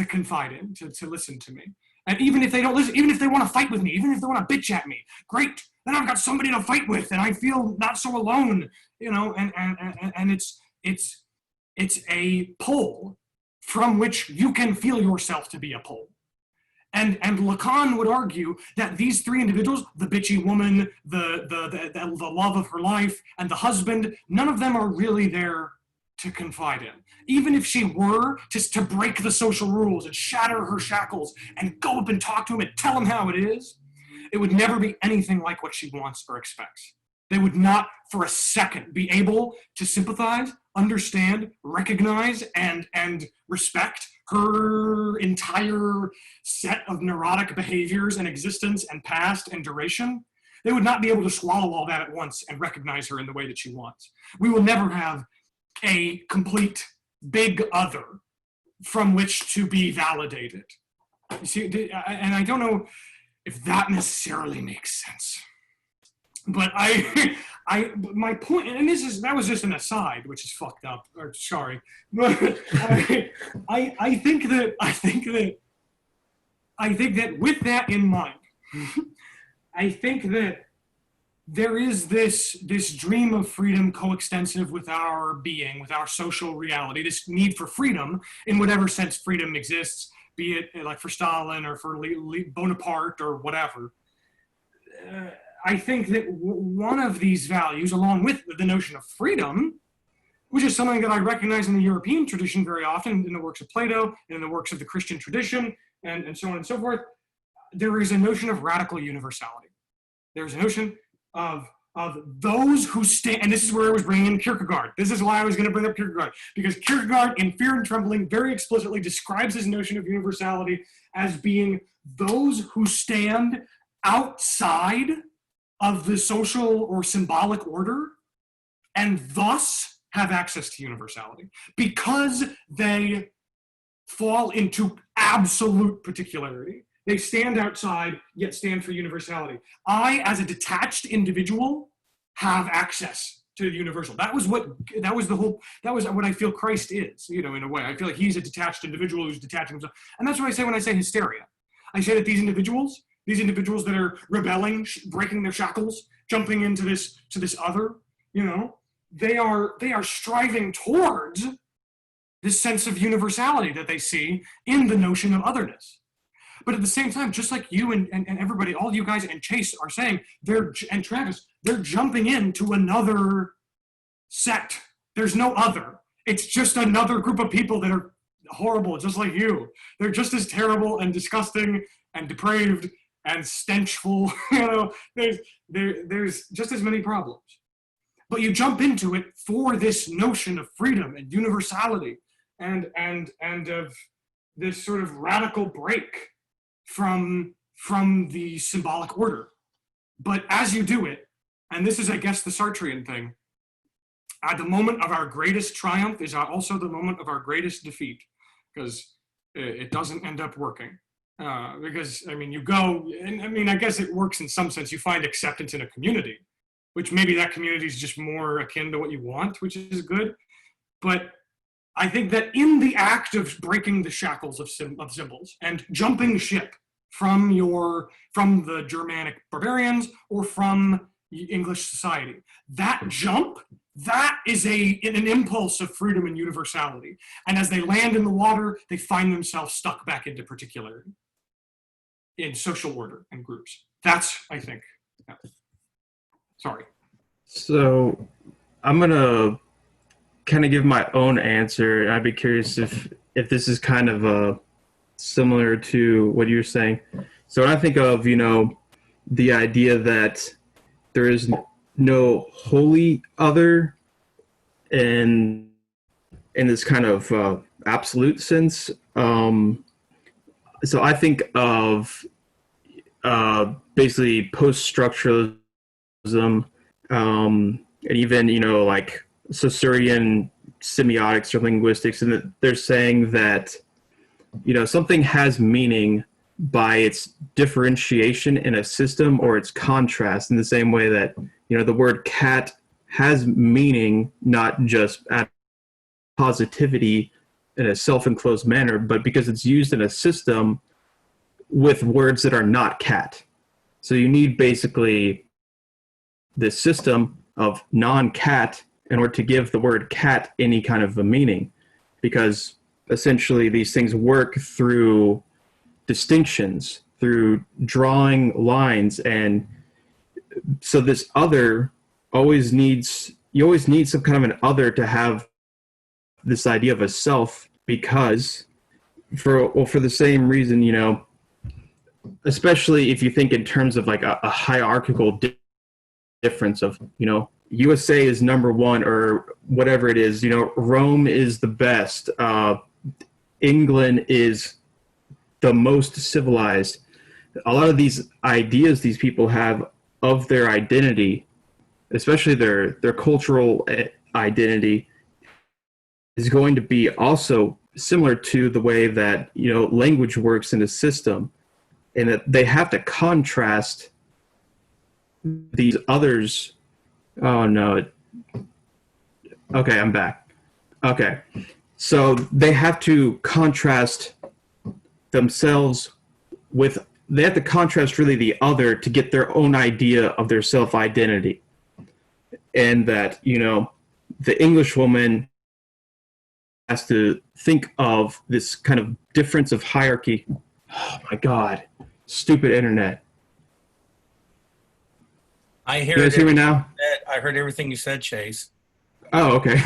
confide in, to listen to me. And even if they don't listen, even if they want to fight with me, even if they want to bitch at me, great. Then I've got somebody to fight with, and I feel not so alone, you know. And it's a pole from which you can feel yourself to be a pole. And Lacan would argue that these three individuals, the bitchy woman, the love of her life, and the husband, none of them are really there to confide in. Even if she were just to break the social rules and shatter her shackles and go up and talk to him and tell him how it is, it would never be anything like what she wants or expects. They would not for a second be able to sympathize, understand, recognize, and respect her entire set of neurotic behaviors and existence and past and duration. They would not be able to swallow all that at once and recognize her in the way that she wants. We will never have a complete big other from which to be validated. You see, and I don't know if that necessarily makes sense. But my point, and that was just an aside, which is fucked up. Or sorry, but I think that with that in mind, I think that there is this dream of freedom coextensive with our being, with our social reality. This need for freedom, in whatever sense freedom exists, be it like for Stalin or for Bonaparte or whatever. I think that one of these values, along with the notion of freedom, which is something that I recognize in the European tradition very often, in the works of Plato, and in the works of the Christian tradition, and so on and so forth, there is a notion of radical universality. There's a notion of those who stand, and this is where I was bringing in Kierkegaard. This is why I was going to bring up Kierkegaard, because Kierkegaard in Fear and Trembling very explicitly describes his notion of universality as being those who stand outside of the social or symbolic order and thus have access to universality because they fall into absolute particularity. They stand outside, yet stand for universality. I, as a detached individual, have access to the universal. That was what I feel Christ is, in a way. I feel like he's a detached individual who's detaching himself. And that's what I say when I say hysteria. I say that these individuals that are rebelling, breaking their shackles, jumping into this other, they are striving towards this sense of universality that they see in the notion of otherness. But at the same time, just like you and everybody, all you guys and Chase are saying, and Travis, they're jumping into another sect. There's no other. It's just another group of people that are horrible, just like you. They're just as terrible and disgusting and depraved and stenchful. There's just as many problems. But you jump into it for this notion of freedom and universality and of this sort of radical break from the symbolic order. But as you do it, and this is, I guess, the Sartrean thing, at the moment of our greatest triumph is also the moment of our greatest defeat, because it doesn't end up working. Because, you go, and I guess it works in some sense. You find acceptance in a community, which maybe that community is just more akin to what you want, which is good. But I think that in the act of breaking the shackles of symbols and jumping ship from the Germanic barbarians or from English society, that jump, that is an impulse of freedom and universality. And as they land in the water, they find themselves stuck back into particularity in social order and groups. That's, I think. Yeah. Sorry.
So I'm going to kind of give my own answer. I'd be curious if this is kind of similar to what you're saying. So when I think of, the idea that there is no holy other in this kind of absolute sense. So I think of basically post-structuralism, and even, like Saussurian semiotics or linguistics, and they're saying that, something has meaning by its differentiation in a system or its contrast, in the same way that, the word cat has meaning, not just at positivity in a self-enclosed manner, but because it's used in a system with words that are not cat. So you need basically this system of non-cat in order to give the word cat any kind of a meaning, because essentially these things work through distinctions, through drawing lines. And so this other you always need some kind of an other to have this idea of a self, because for the same reason, especially if you think in terms of like a hierarchical difference of, USA is number one or whatever it is, Rome is the best, England is the most civilized. A lot of these ideas these people have of their identity, especially their cultural identity, is going to be also similar to the way that, you know, language works in a system, and that they have to contrast these others. Oh no. Okay, I'm back. Okay. So they have to contrast themselves with, they have to contrast really the other to get their own idea of their self-identity. And that, you know, the English woman has to think of this kind of difference of hierarchy. Oh my God. Stupid internet.
I
You guys hear me now?
I heard everything you said, Chase.
Oh, okay.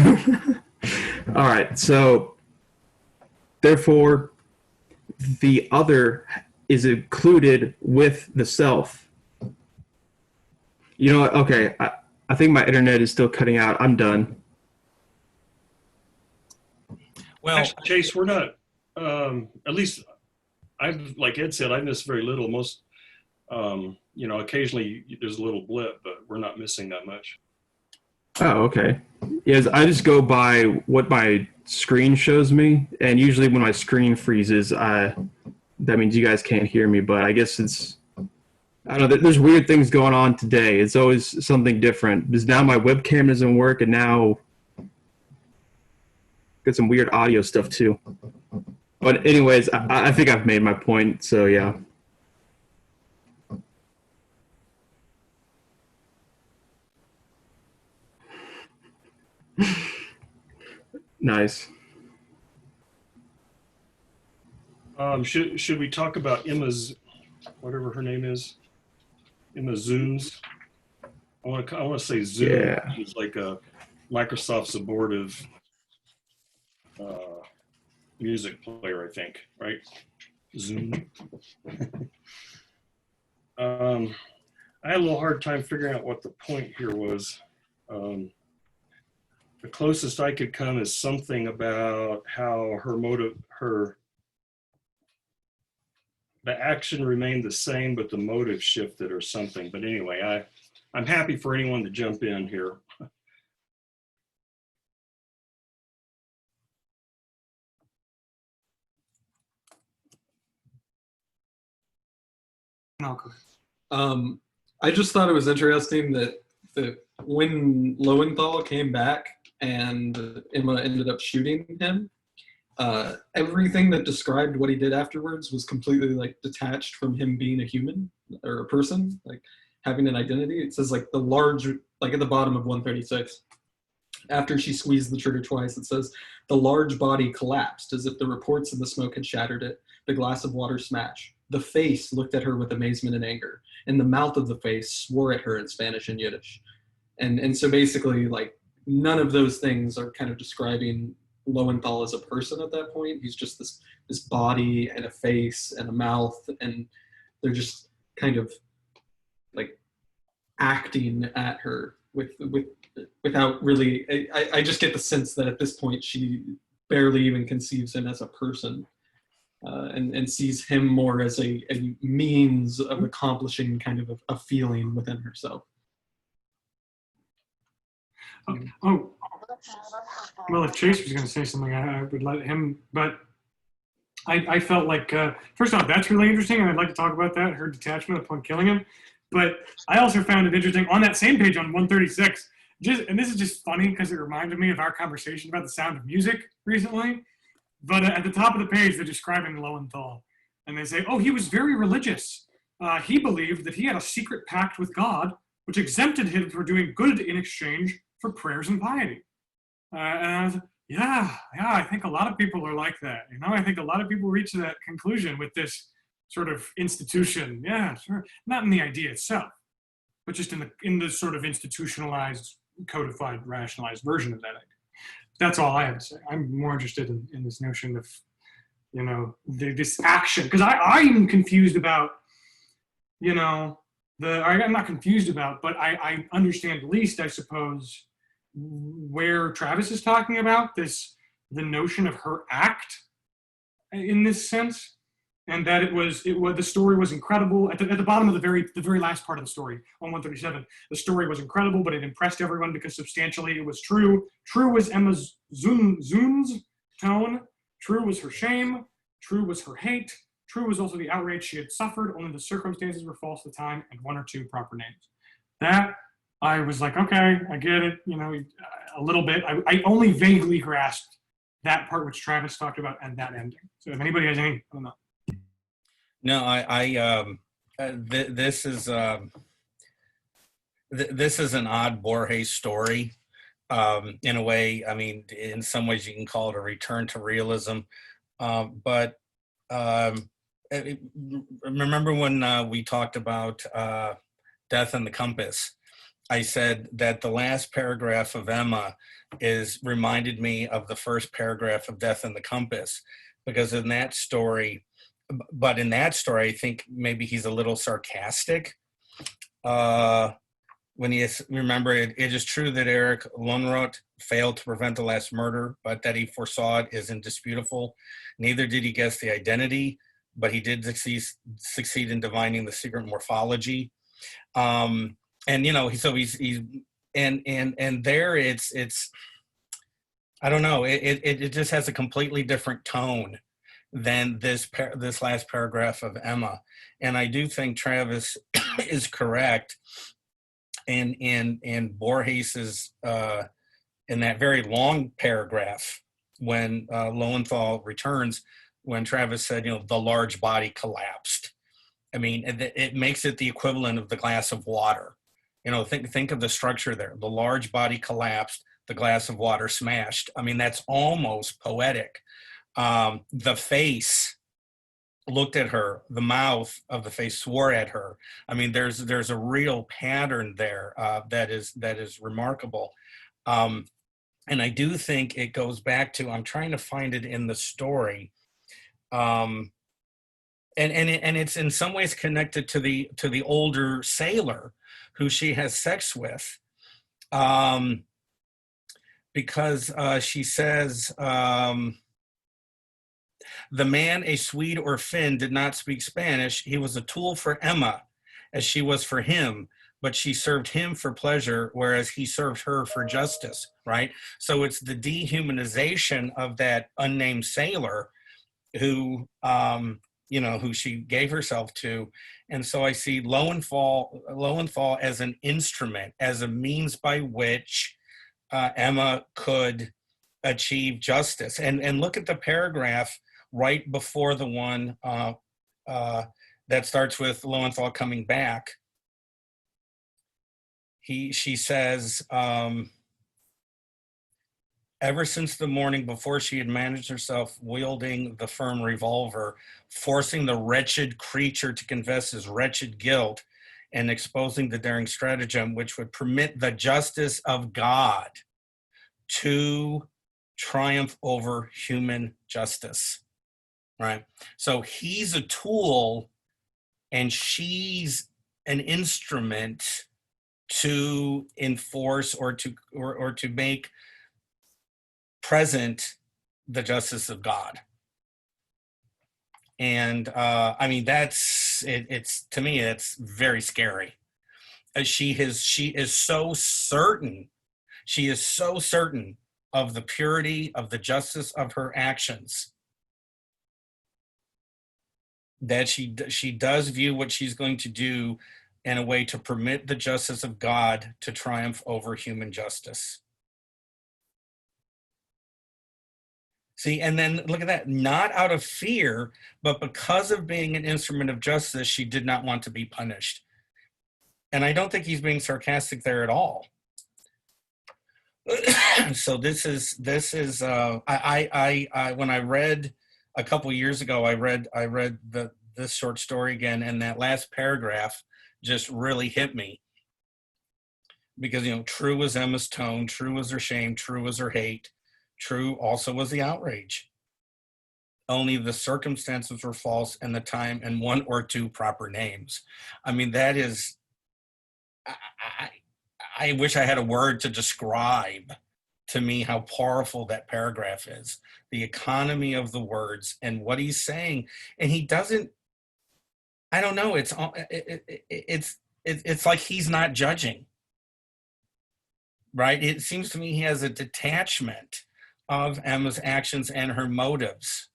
All right. So, therefore, the other is included with the self. You know what? Okay. I think my internet is still cutting out. I'm done.
Well,
Actually, Chase, we're not, at least I've, like Ed said, I miss very little. Most, you know, occasionally there's a little blip, but we're not missing that much.
Oh, okay. Yes, I just go by what my screen shows me, and usually when my screen freezes, that means you guys can't hear me. But I guess it's, I don't know. There's weird things going on today. It's always something different. Because now my webcam doesn't work, and now got some weird audio stuff too. But anyways, I think I've made my point. So yeah. Nice.
Should we talk about Emma's, whatever her name is, Emma Zunz? I want to say Zunz.
Yeah.
She's like a Microsoft's abortive music player, I think, right? Zunz. I had a little hard time figuring out what the point here was. The closest I could come is something about how her motive, the action remained the same, but the motive shifted or something. But anyway, I'm happy for anyone to jump in here.
I just thought it was interesting that when Lowenthal came back and Emma ended up shooting him, everything that described what he did afterwards was completely like detached from him being a human or a person, like having an identity. It says like the large, like at the bottom of 136, after she squeezed the trigger twice, it says the large body collapsed as if the reports of the smoke had shattered it. The glass of water smashed. The face looked at her with amazement and anger, and the mouth of the face swore at her in Spanish and Yiddish. And so basically, like, none of those things are kind of describing Lowenthal as a person at that point. He's just this body and a face and a mouth, and they're just kind of like acting at her without really. I just get the sense that at this point she barely even conceives him as a person, and sees him more as a means of accomplishing kind of a feeling within herself.
Oh, well, if Chase was going to say something, I would let him. But I felt like, first off, that's really interesting, and I'd like to talk about that, her detachment upon killing him. But I also found it interesting on that same page on 136, and this is just funny because it reminded me of our conversation about The Sound of Music recently. But at the top of the page, they're describing Lowenthal, and they say, oh, he was very religious. He believed that he had a secret pact with God, which exempted him from doing good in exchange for prayers and piety. And I was like, yeah, I think a lot of people are like that. You know, I think a lot of people reach that conclusion with this sort of institution. Yeah, sure. Not in the idea itself, but just in the sort of institutionalized, codified, rationalized version of that idea. That's all I have to say. I'm more interested in this notion of, you know, this action, because I'm confused about, you know, I'm not confused about, but I understand at least, I suppose, where Travis is talking about the notion of her act in this sense, and that it was the story was incredible. At the bottom of the very last part of the story on 137, the story was incredible, but it impressed everyone because substantially it was true. True was Emma's Zunz tone, True was her shame. True was her hate. True was also the outrage she had suffered. Only the circumstances were false at the time, and one or two proper names. That, I was like, okay, I get it, a little bit. I only vaguely grasped that part which Travis talked about and that ending. So if anybody has any, I don't know.
No, this is this is an odd Borges story. In a way, I mean, in some ways you can call it a return to realism. But remember when we talked about Death and the Compass? I said that the last paragraph of Emma reminded me of the first paragraph of Death and the Compass, because in that story, I think maybe he's a little sarcastic. When remember, it is true that Eric Lönnrot failed to prevent the last murder, but that he foresaw it is indisputable. Neither did he guess the identity, but he did succeed in divining the secret morphology. And so he's and there it's I don't know, it just has a completely different tone than this last paragraph of Emma. And I do think Travis is correct. And Borges is in that very long paragraph when Lowenthal returns, when Travis said, the large body collapsed. I mean, it makes it the equivalent of the glass of water. Think of the structure there. The large body collapsed, the glass of water smashed. I mean, that's almost poetic. The face looked at her, the mouth of the face swore at her. I mean, there's a real pattern there that is remarkable. And I do think it goes back to, I'm trying to find it in the story. And it's in some ways connected to the older sailor who she has sex with, because she says, the man, a Swede or Finn, did not speak Spanish. He was a tool for Emma, as she was for him, but she served him for pleasure, whereas he served her for justice, right? So it's the dehumanization of that unnamed sailor who, who she gave herself to. And so I see Lowenthal as an instrument, as a means by which Emma could achieve justice. And look at the paragraph right before the one that starts with Lowenthal coming back. She says, ever since the morning before she had managed herself wielding the firm revolver, forcing the wretched creature to confess his wretched guilt and exposing the daring stratagem which would permit the justice of God to triumph over human justice, right? So he's a tool and she's an instrument to enforce or to make present the justice of God. And I mean, that's it. It's, to me, it's very scary. She is so certain. She is so certain of the purity, of the justice of her actions, that she does view what she's going to do in a way to permit the justice of God to triumph over human justice. See, and then look at that, not out of fear, but because of being an instrument of justice, she did not want to be punished. And I don't think he's being sarcastic there at all. So this is I when I read a couple years ago, I read this short story again, and that last paragraph just really hit me, because true was Emma's tone, true was her shame, true was her hate, true also was the outrage. Only the circumstances were false, and the time, and one or two proper names. I mean, that is, I wish I had a word to describe to me how powerful that paragraph is. The economy of the words and what he's saying, and he doesn't. I don't know. It's like he's not judging, right? It seems to me he has a detachment of Emma's actions and her motives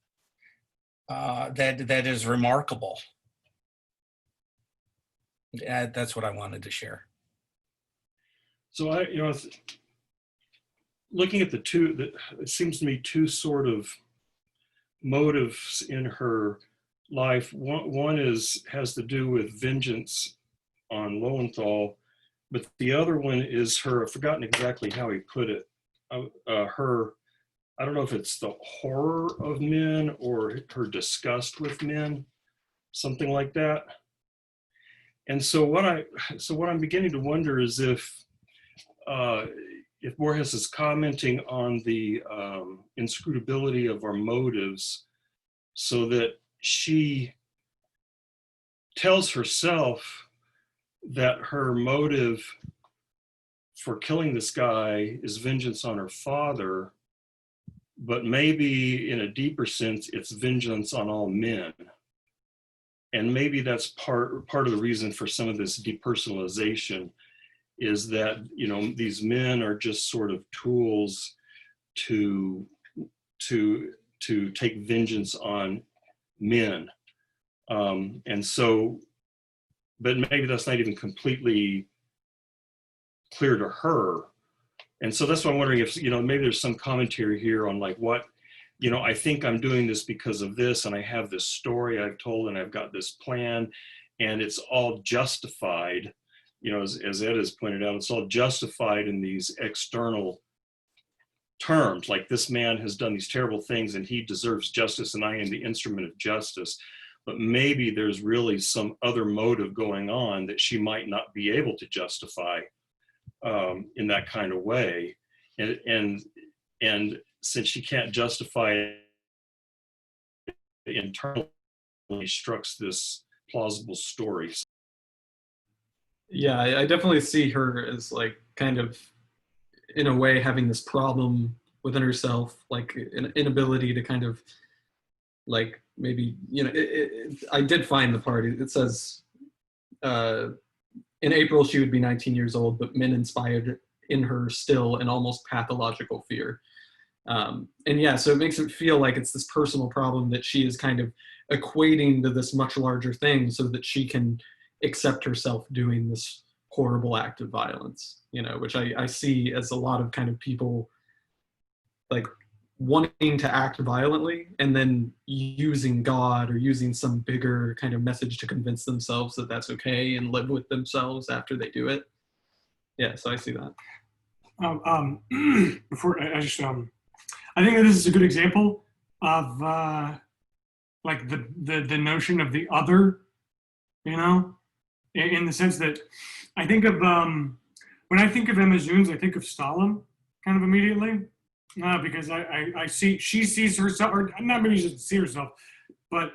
that is remarkable. That's what I wanted to share.
So looking at the two, it seems to me two sort of motives in her life. One has to do with vengeance on Lowenthal, but the other one is her, I've forgotten exactly how he put it, her, I don't know if it's the horror of men or her disgust with men, something like that. And so what I'm beginning to wonder is if Borges is commenting on the inscrutability of our motives, so that she tells herself that her motive for killing this guy is vengeance on her father, but maybe in a deeper sense, it's vengeance on all men. And maybe that's part of the reason for some of this depersonalization, is that, you know, these men are just sort of tools to take vengeance on men. And so, but maybe that's not even completely clear to her. And so that's why I'm wondering if, you know, maybe there's some commentary here on like what, you know, I think I'm doing this because of this, and I have this story I've told, and I've got this plan, and it's all justified, you know, as Ed has pointed out, it's all justified in these external terms, like this man has done these terrible things and he deserves justice and I am the instrument of justice. But maybe there's really some other motive going on that she might not be able to justify in that kind of way. And since she can't justify it internally, she structs this plausible story.
Yeah, I definitely see her as like kind of, in a way, having this problem within herself, like an inability to kind of like maybe, you know, I did find the part, it says in April she would be 19 years old, but men inspired in her still an almost pathological fear. And yeah, so it makes it feel like it's this personal problem that she is kind of equating to this much larger thing so that she can accept herself doing this horrible act of violence, you know, which I see as a lot of kind of people like wanting to act violently and then using God or using some bigger kind of message to convince themselves that that's okay and live with themselves after they do it. Yeah, so I see that.
Before I just I think that this is a good example of like the notion of the other, you know, in the sense that I think of when I think of Emma Zunz, I think of Stalin kind of immediately, because I see she sees herself, or not maybe she doesn't see herself, but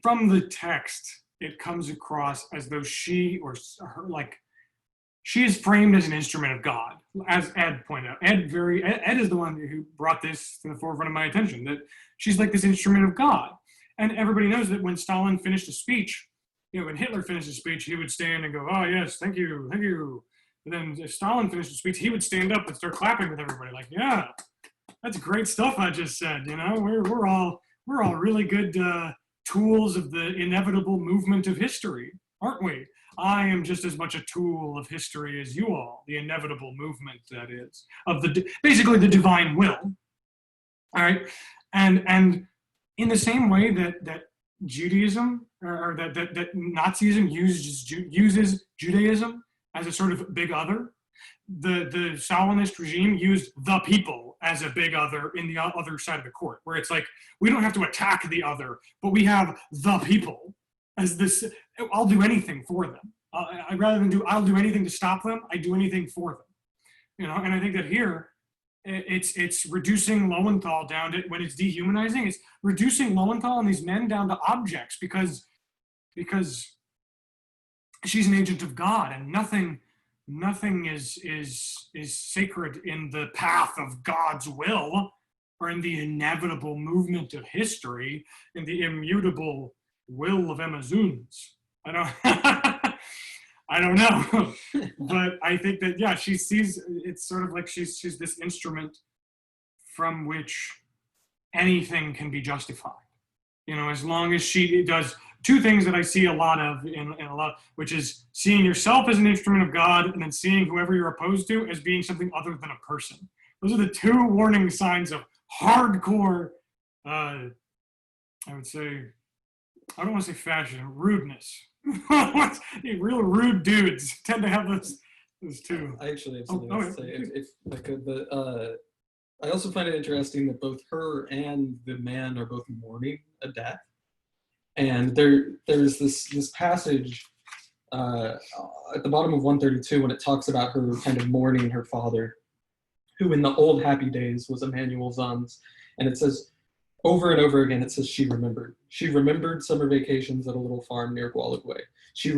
from the text it comes across as though she or her, like she is framed as an instrument of God, as Ed pointed out. Ed is the one who brought this to the forefront of my attention, that she's like this instrument of God. And everybody knows that when Stalin finished a speech, you know, when Hitler finished a speech, he would stand and go, "Oh yes, thank you, thank you." And then if Stalin finished a speech, he would stand up and start clapping with everybody, like, "Yeah, that's great stuff I just said." You know, we're all really good tools of the inevitable movement of history, aren't we? I am just as much a tool of history as you all, the inevitable movement, that is, of the basically the divine will. All right, and in the same way that Judaism or that Nazism uses Judaism as a sort of big other, the Stalinist regime used the people as a big other in the other side of the court, where it's like, we don't have to attack the other, but we have the people as this. I'll do anything for them. I'll do anything to stop them. I do anything for them. You know, and I think that here, it's reducing Lowenthal down to, when it's dehumanizing, it's reducing Lowenthal and these men down to objects because she's an agent of God, and nothing is sacred in the path of God's will, or in the inevitable movement of history, in the immutable will of Emma Zunz. I don't know, but I think that, yeah, she sees, it's sort of like she's this instrument from which anything can be justified. You know, as long as she does two things that I see a lot of in a lot, which is seeing yourself as an instrument of God, and then seeing whoever you're opposed to as being something other than a person. Those are the two warning signs of hardcore, I would say, I don't want to say fascism, rudeness. Real rude dudes tend to have those two.
I actually have something else to say, if I could. But I also find it interesting that both her and the man are both mourning a death. And there's this passage at the bottom of 132 when it talks about her kind of mourning her father, who in the old happy days was Emmanuel Zunz. And it says, over and over again, it says she remembered. She remembered summer vacations at a little farm near Gualeguay. She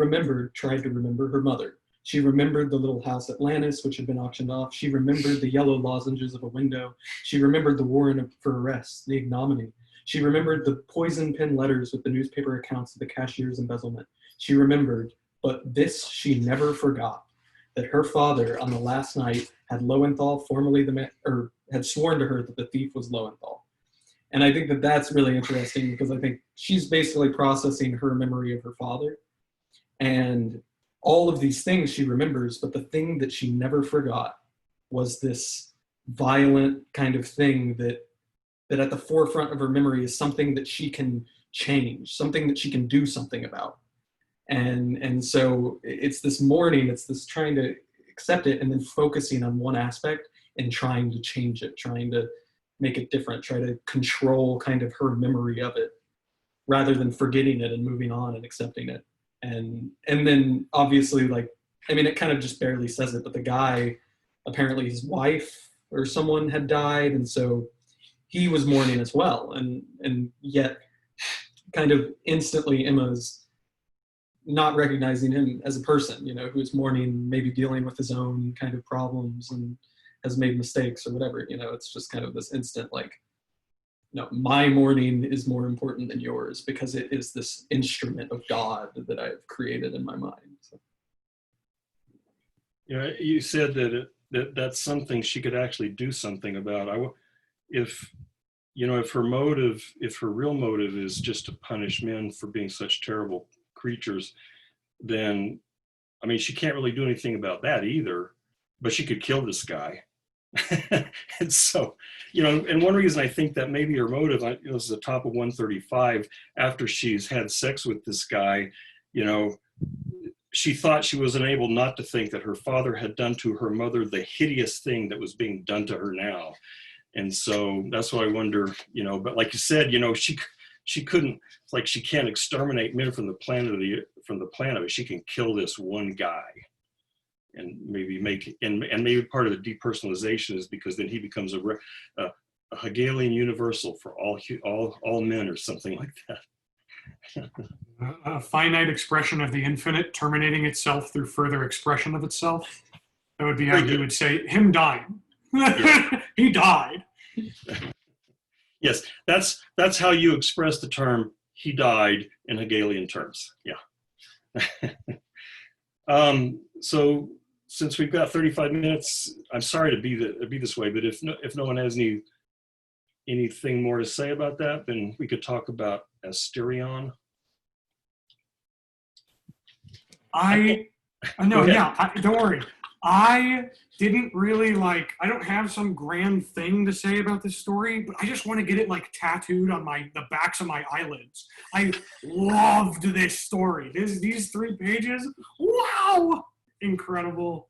tried to remember her mother. She remembered the little house at Lannis, which had been auctioned off. She remembered the yellow lozenges of a window. She remembered the warrant for arrest, the ignominy. She remembered the poison pen letters with the newspaper accounts of the cashier's embezzlement. She remembered, but this she never forgot, that her father on the last night had Lowenthal had sworn to her that the thief was Lowenthal. And I think that that's really interesting because I think she's basically processing her memory of her father and all of these things she remembers, but the thing that she never forgot was this violent kind of thing that at the forefront of her memory is something that she can change, something that she can do something about. And so it's this mourning, it's this trying to accept it and then focusing on one aspect and trying to change it, trying to make it different, try to control kind of her memory of it rather than forgetting it and moving on and accepting it. And then obviously, like, I mean, it kind of just barely says it, but the guy, apparently his wife or someone had died. And so he was mourning as well. And yet kind of instantly Emma's not recognizing him as a person, you know, who's mourning, maybe dealing with his own kind of problems and has made mistakes or whatever, you know. It's just kind of this instant, like, no, my mourning is more important than yours because it is this instrument of God that I've created in my mind. So.
Yeah, you said that's something she could actually do something about. If her real motive is just to punish men for being such terrible creatures, then, I mean, she can't really do anything about that either, but she could kill this guy. And so, and one reason I think that maybe her motive, is the top of 135, after she's had sex with this guy, she thought she was unable not to think that her father had done to her mother the hideous thing that was being done to her now. And so that's why I wonder, but like you said, she couldn't, like, she can't exterminate men from the planet, she can kill this one guy. And maybe maybe part of the depersonalization is because then he becomes a Hegelian universal for all men or something like that.
A finite expression of the infinite terminating itself through further expression of itself. That would be how you would say him dying. Yeah. He died.
Yes, that's how you express the term "he died" in Hegelian terms. Yeah. So since we've got 35 minutes, I'm sorry to be this way, but if no one has anything more to say about that, then we could talk about Asterion.
Don't worry. I didn't really I don't have some grand thing to say about this story, but I just want to get it tattooed on the backs of my eyelids. I loved this story. These 3 pages, wow, incredible,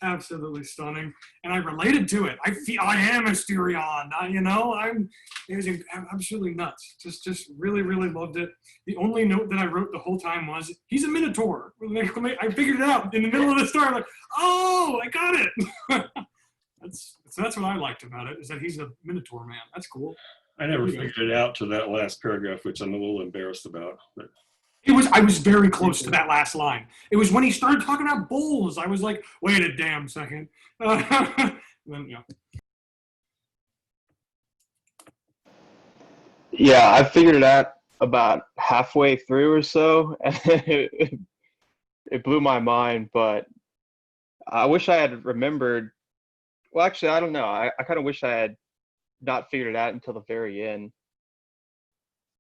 absolutely stunning, and I related to it. I am Asterion. It was absolutely nuts. Just really, really loved it. The only note that I wrote the whole time was, he's a Minotaur. I figured it out in the middle of the story. I'm like, oh, I got it. That's what I liked about it, is that he's a Minotaur man. That's cool.
I never figured it out to that last paragraph, which I'm a little embarrassed about. But
I was very close to that last line. It was when he started talking about bulls. I was like, wait a damn second.
Yeah, I figured it out about halfway through or so, and it blew my mind, but I wish I had remembered. Well, actually, I don't know. I kind of wish I had
not figured it out until the very end.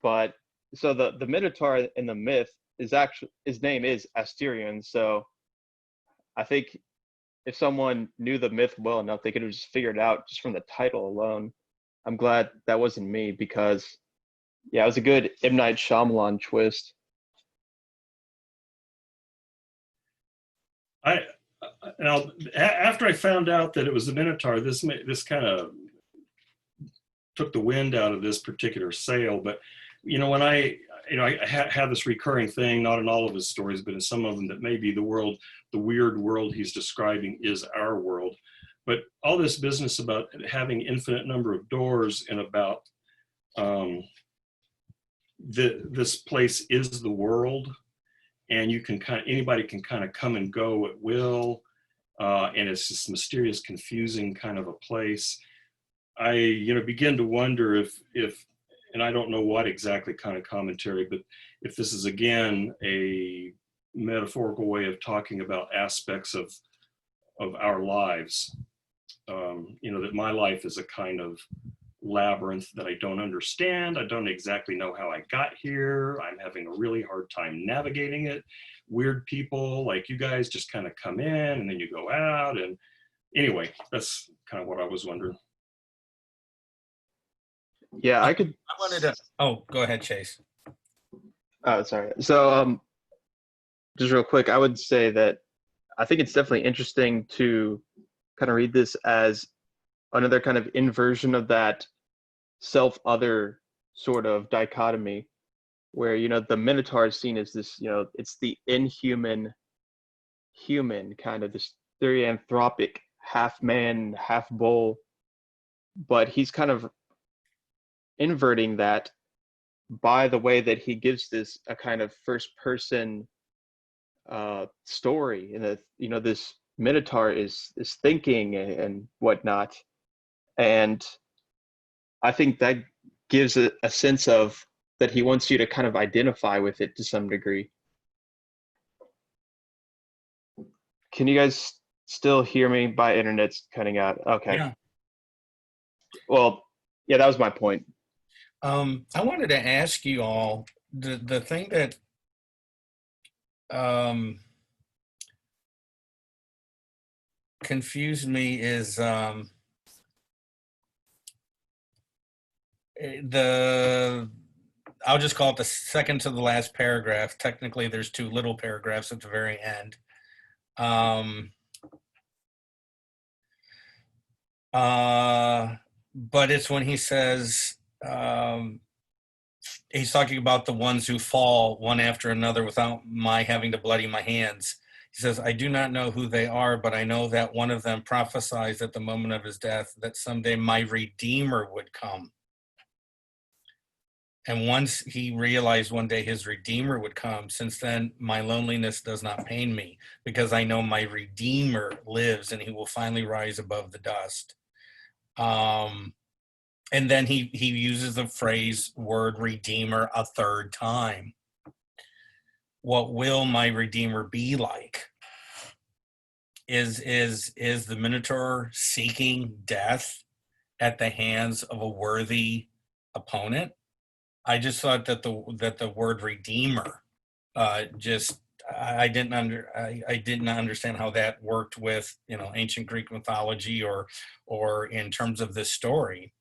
But so the Minotaur in the myth is actually, his name is Asterion. So I think if someone knew the myth well enough, they could have just figured it out just from the title alone. I'm glad that wasn't me, because yeah, it was a good M. Night Shyamalan twist.
Now, after I found out that it was the Minotaur, this kind of took the wind out of this particular sail. But when I have this recurring thing, not in all of his stories, but in some of them, that maybe the weird world he's describing is our world. But all this business about having infinite number of doors, and about this place is the world, and anybody can kind of come and go at will, and it's this mysterious, confusing kind of a place. I begin to wonder if and I don't know what exactly kind of commentary, but if this is again a metaphorical way of talking about aspects of our lives. That my life is a kind of labyrinth that I don't understand. I don't exactly know how I got here. I'm having a really hard time navigating it. Weird people like you guys just kind of come in and then you go out. And anyway, that's kind of what I was wondering.
Yeah,
I wanted to. Oh, go ahead, Chase.
Oh, sorry. So, just real quick, I would say that I think it's definitely interesting to kind of read this as another kind of inversion of that self-other sort of dichotomy, where the Minotaur is seen as this, it's the inhuman human, kind of this therianthropic, half man, half bull, but he's kind of inverting that by the way that he gives this a kind of first person story, and that this Minotaur is thinking and whatnot. And I think that gives a sense of that he wants you to kind of identify with it to some degree. Can you guys still hear me? My internet's cutting out. Okay.
Yeah.
Well, yeah, that was my point.
I wanted to ask you all the thing that confused me is I'll just call it the second to the last paragraph. Technically, there's two little paragraphs at the very end. But it's when he says, he's talking about the ones who fall one after another without my having to bloody my hands. He says, I do not know who they are, but I know that one of them prophesies at the moment of his death that someday my Redeemer would come. And once he realized one day his Redeemer would come, since then my loneliness does not pain me, because I know my Redeemer lives and he will finally rise above the dust. And then he uses the word Redeemer a third time. What will my Redeemer be like? Is the Minotaur seeking death at the hands of a worthy opponent? I just thought that the word Redeemer I didn't understand how that worked with ancient Greek mythology or in terms of this story.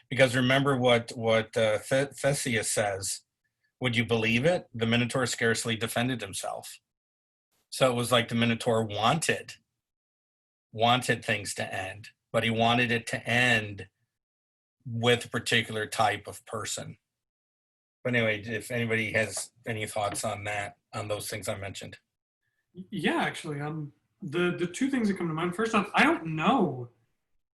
Because remember what Theseus says, would you believe it? The Minotaur scarcely defended himself. So it was like the Minotaur wanted things to end, but he wanted it to end with a particular type of person. But anyway, if anybody has any thoughts on that, on those things I mentioned.
Yeah, actually, the two things that come to mind. First off, I don't know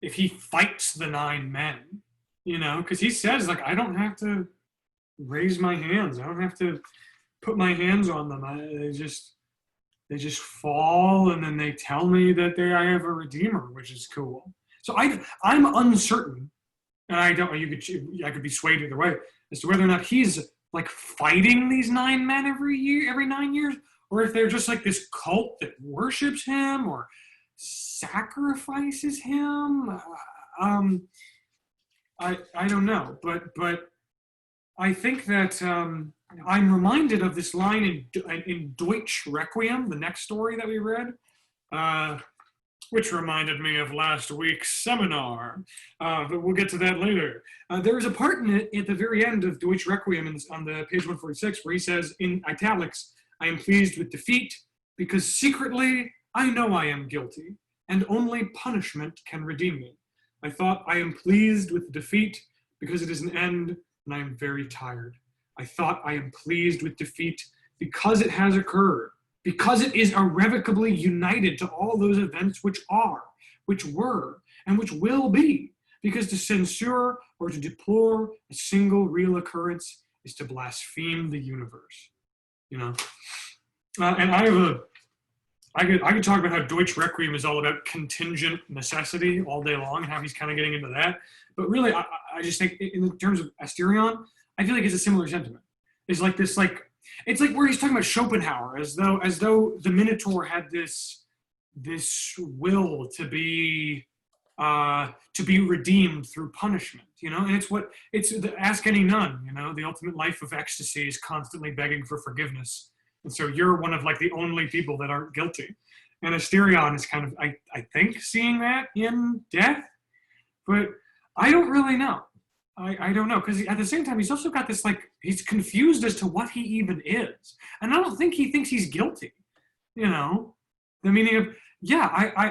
if he fights the 9 men, because he says, like, I don't have to raise my hands. I don't have to put my hands on them. They just fall, and then they tell me that I have a Redeemer, which is cool. So I'm uncertain, and I could be swayed either way as to whether or not he's like fighting these 9 men every 9 years, or if they're just like this cult that worships him or sacrifices him. I don't know, but I think that I'm reminded of this line in Deutsches Requiem, the next story that we read, which reminded me of last week's seminar. But we'll get to that later. There is a part in it at the very end of Deutsches Requiem on the page 146 where he says in italics, "I am pleased with defeat because secretly I know I am guilty, and only punishment can redeem me. I thought I am pleased with defeat because it is an end, and I am very tired. I thought I am pleased with defeat because it has occurred, because it is irrevocably united to all those events which are, which were, and which will be, because to censure or to deplore a single real occurrence is to blaspheme the universe." You know, and I could talk about how Deutsche Requiem is all about contingent necessity all day long and how he's kind of getting into that. But really, I just think in terms of Asterion, I feel like it's a similar sentiment. It's like this, it's like where he's talking about Schopenhauer, as though the Minotaur had this will to be redeemed through punishment, you know. And it's the Ask Any Nun, you know, the ultimate life of ecstasy is constantly begging for forgiveness. And so you're one of like the only people that aren't guilty. And Asterion is kind of, I think, seeing that in death, but I don't really know. I don't know, because at the same time, he's also got this, like, he's confused as to what he even is. And I don't think he thinks he's guilty, you know? The meaning of, yeah,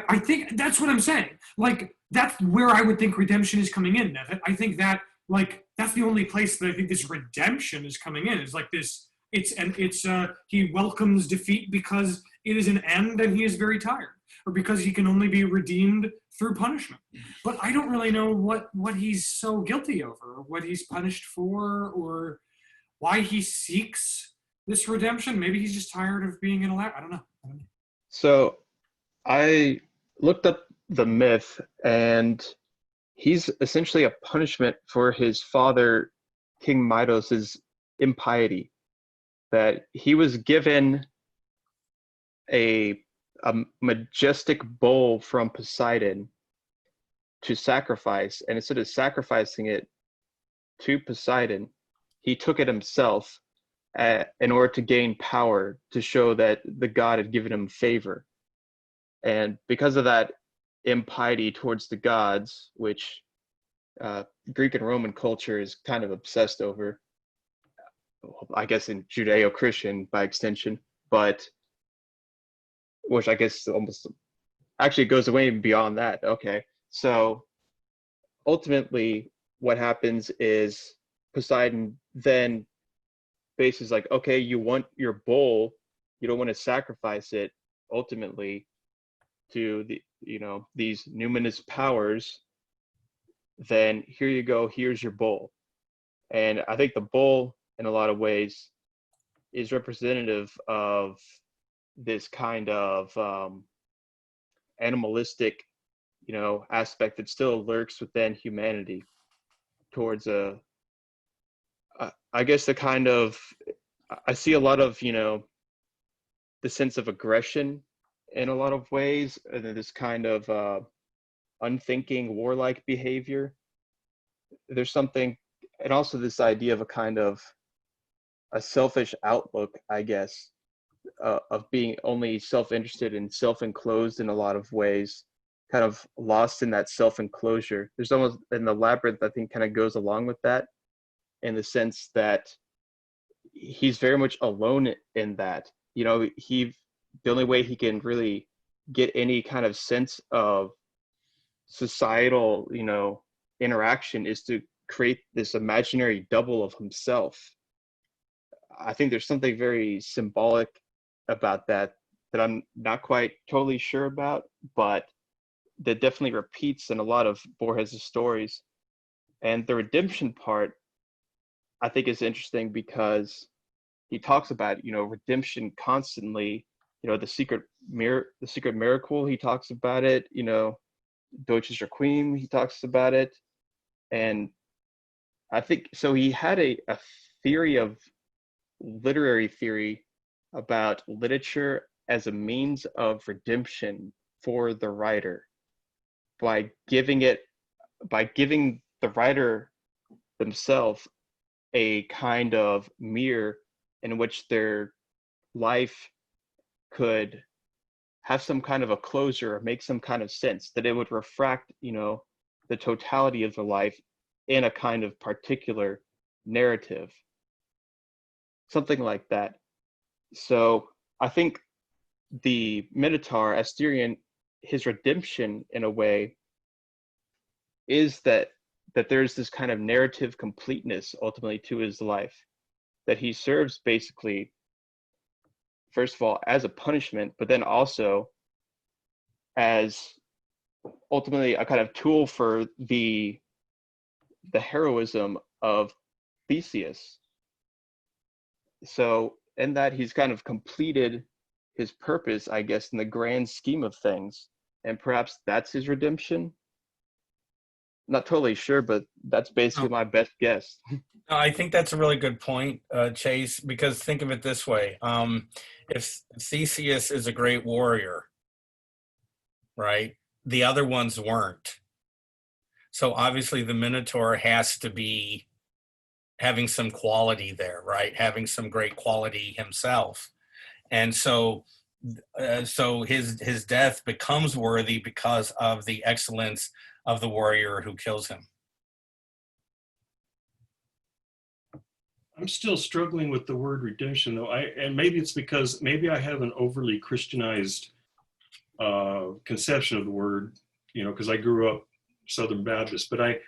I think that's what I'm saying. Like, that's where I would think redemption is coming in, Neville. I think that, like, that's the only place that I think this redemption is coming in, is like this, he welcomes defeat because it is an end and he is very tired, or because he can only be redeemed through punishment. But I don't really know what he's so guilty over, or what he's punished for, or why he seeks this redemption. Maybe he's just tired of being in a lab. I don't know.
So I looked up the myth, and he's essentially a punishment for his father, King Midos's impiety. That he was given a majestic bull from Poseidon to sacrifice, and instead of sacrificing it to Poseidon, he took it himself in order to gain power, to show that the god had given him favor. And because of that impiety towards the gods, which Greek and Roman culture is kind of obsessed over, I guess in Judeo-Christian by extension, but which I guess almost actually goes away beyond that. Okay, so ultimately what happens is Poseidon then bases like, okay, you want your bull, you don't want to sacrifice it ultimately to the, you know, these numinous powers, then here you go, here's your bull. And I think the bull in a lot of ways is representative of this kind of animalistic, you know, aspect that still lurks within humanity towards I guess the kind of, I see a lot of, you know, the sense of aggression in a lot of ways, and this kind of unthinking warlike behavior. There's something, and also this idea of a kind of a selfish outlook, I guess, of being only self-interested and self-enclosed in a lot of ways, kind of lost in that self-enclosure. There's almost, in the Labyrinth, I think, kind of goes along with that, in the sense that he's very much alone in that. You know, the only way he can really get any kind of sense of societal, you know, interaction is to create this imaginary double of himself. I think there's something very symbolic about that I'm not quite totally sure about, but that definitely repeats in a lot of Borges' stories. And the redemption part, I think, is interesting because he talks about, you know, redemption constantly. You know, the secret miracle, he talks about it. You know, Deutsches Requiem, he talks about it. And I think so. He had a literary theory about literature as a means of redemption for the writer by giving the writer themselves a kind of mirror in which their life could have some kind of a closure or make some kind of sense, that it would refract, the totality of their life in a kind of particular narrative, something like that. So I think the Minotaur, Asterion, his redemption in a way is that there's this kind of narrative completeness ultimately to his life, that he serves basically, first of all, as a punishment, but then also as ultimately a kind of tool for the heroism of Theseus. So in that, he's kind of completed his purpose, I guess, in the grand scheme of things, and perhaps that's his redemption. Not totally sure, but that's basically my best guess.
No, I think that's a really good point, Chase, because think of it this way. If Theseus is a great warrior, right, the other ones weren't. So obviously the Minotaur has to be having some quality there, right? Having some great quality himself. And so his death becomes worthy because of the excellence of the warrior who kills him.
I'm still struggling with the word redemption, though. And maybe it's because maybe I have an overly Christianized conception of the word, because I grew up Southern Baptist. But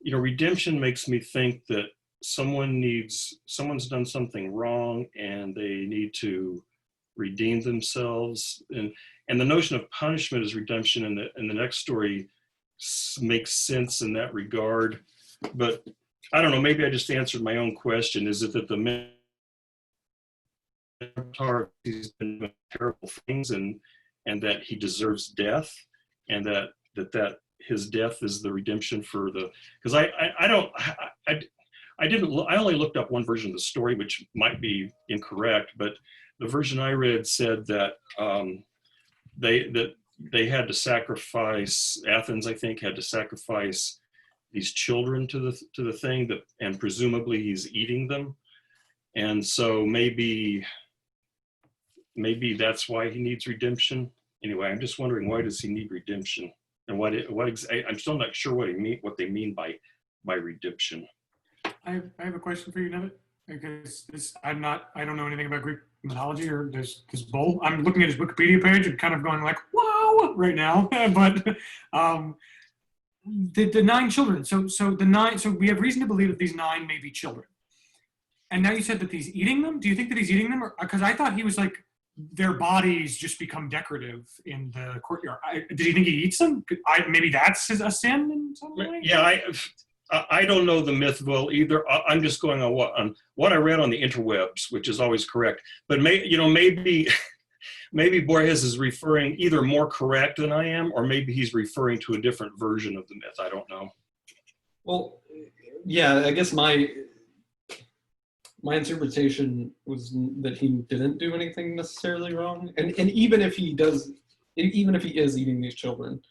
redemption makes me think that someone's done something wrong and they need to redeem themselves. And the notion of punishment as redemption in the next story makes sense in that regard. But I don't know, maybe I just answered my own question. Is it that the Minotaur, he's been doing terrible things and that he deserves death, and that his death is the redemption for the, because I only looked up one version of the story, which might be incorrect, but the version I read said that they had to sacrifice, Athens, I think, had to sacrifice these children to the thing, and presumably he's eating them. And so maybe that's why he needs redemption. Anyway, I'm just wondering, why does he need redemption? And I'm still not sure what they mean by redemption.
I have a question for you, Nevitt, because I don't know anything about Greek mythology or this bull. I'm looking at his Wikipedia page and kind of going like, wow, right now. But the 9 children. So we have reason to believe that these 9 may be children. And now you said that he's eating them. Do you think that he's eating them? Because I thought he was like, their bodies just become decorative in the courtyard. Did you think he eats them? Maybe that's a sin in some way?
Yeah, I don't know the myth well either. I'm just going on what I read on the interwebs, which is always correct. But maybe Borges is referring either more correct than I am, or maybe he's referring to a different version of the myth. I don't know.
Well, yeah, I guess my interpretation was that he didn't do anything necessarily wrong, and even if he is eating these children,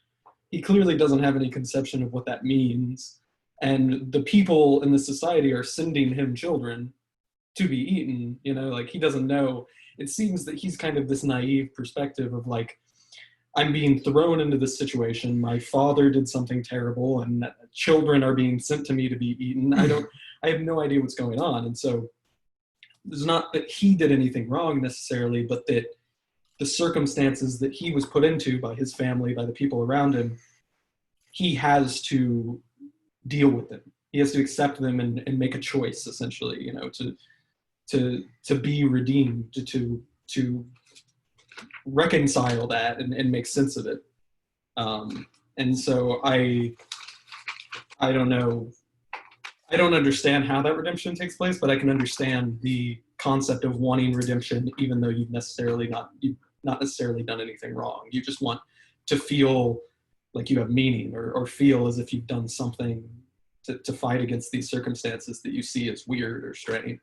he clearly doesn't have any conception of what that means. And the people in the society are sending him children to be eaten, like he doesn't know. It seems that he's kind of this naive perspective of like, I'm being thrown into this situation. My father did something terrible and children are being sent to me to be eaten. I have no idea what's going on. And so it's not that he did anything wrong necessarily, but that the circumstances that he was put into by his family, by the people around him, he has to deal with them. He has to accept them and make a choice, essentially, to be redeemed, to reconcile that and make sense of it. And so I don't know. I don't understand how that redemption takes place, but I can understand the concept of wanting redemption, even though you've not necessarily done anything wrong. You just want to feel like you have meaning, or feel as if you've done something to fight against these circumstances that you see as weird or strange.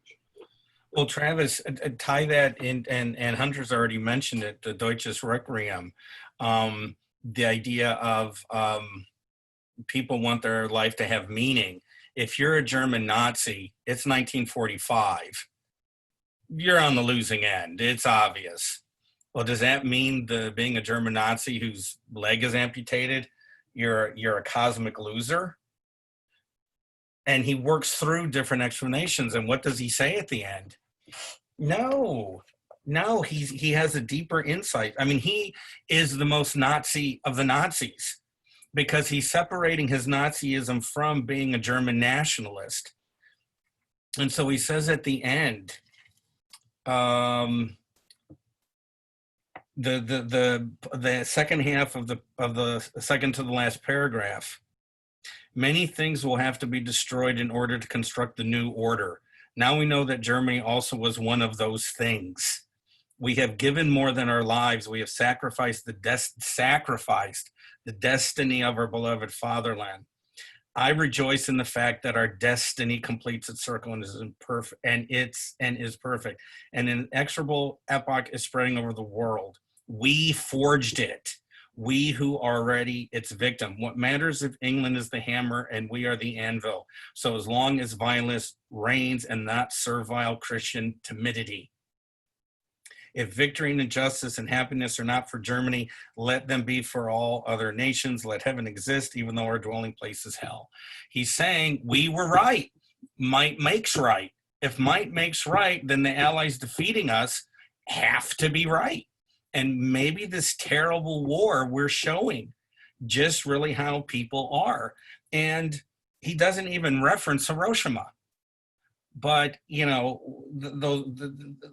Well, Travis, tie that in, and Hunter's already mentioned it, the Deutsches Requiem, the idea of people want their life to have meaning. If you're a German Nazi, it's 1945. You're on the losing end. It's obvious. Well, does that mean being a German Nazi whose leg is amputated, you're a cosmic loser? And he works through different explanations. And what does he say at the end? No, he has a deeper insight. I mean, he is the most Nazi of the Nazis because he's separating his Nazism from being a German nationalist. And so he says at the end, the second half of the second to the last paragraph, many things will have to be destroyed in order to construct the new order. Now we know that Germany also was one of those things. We have given more than our lives. We have sacrificed the destiny of our beloved fatherland. I rejoice in the fact that our destiny completes its circle and is perfect. An inexorable epoch is spreading over the world. We forged it. We who are already its victim. What matters if England is the hammer and we are the anvil? So as long as violence reigns and not servile Christian timidity. If victory and justice and happiness are not for Germany, let them be for all other nations. Let heaven exist, even though our dwelling place is hell. He's saying we were right. Might makes right. If might makes right, then the Allies defeating us have to be right. And maybe this terrible war we're showing just really how people are. And he doesn't even reference Hiroshima. But, you know,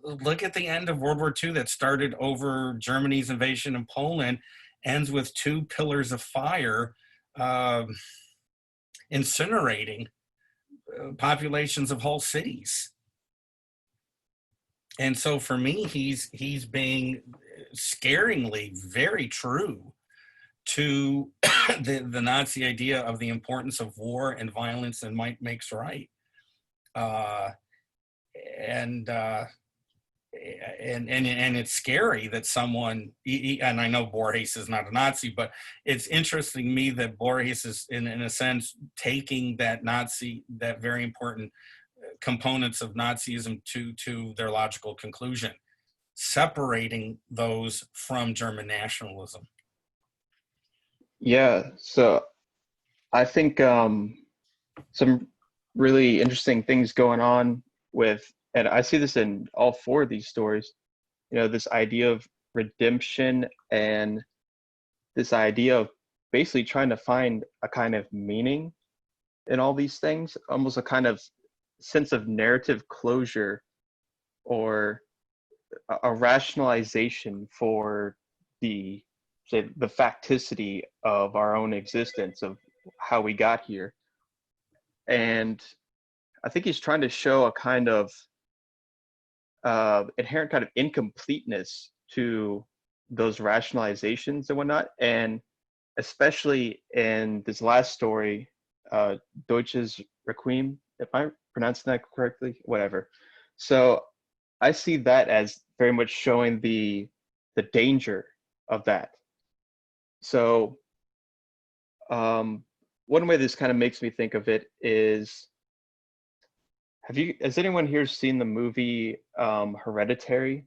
look at the end of World War II that started over Germany's invasion of Poland, ends with 2 pillars of fire incinerating populations of whole cities. And so for me, he's being scaringly very true to the Nazi idea of the importance of war and violence and might makes right. And it's scary that someone, and I know Borges is not a Nazi, but it's interesting to me that Borges is in a sense taking that very important components of Nazism to their logical conclusion, separating those from German nationalism.
Yeah, so I think some really interesting things going on with, and I see this in all 4 of these stories, you know, this idea of redemption and this idea of basically trying to find a kind of meaning in all these things, almost a kind of sense of narrative closure or a rationalization for the facticity of our own existence, of how we got here. And I think he's trying to show a kind of inherent kind of incompleteness to those rationalizations and whatnot. And especially in this last story, Deutsches Requiem, if I'm pronouncing that correctly, whatever. So I see that as very much showing the danger of that. So one way this kind of makes me think of it is, has anyone here seen the movie Hereditary?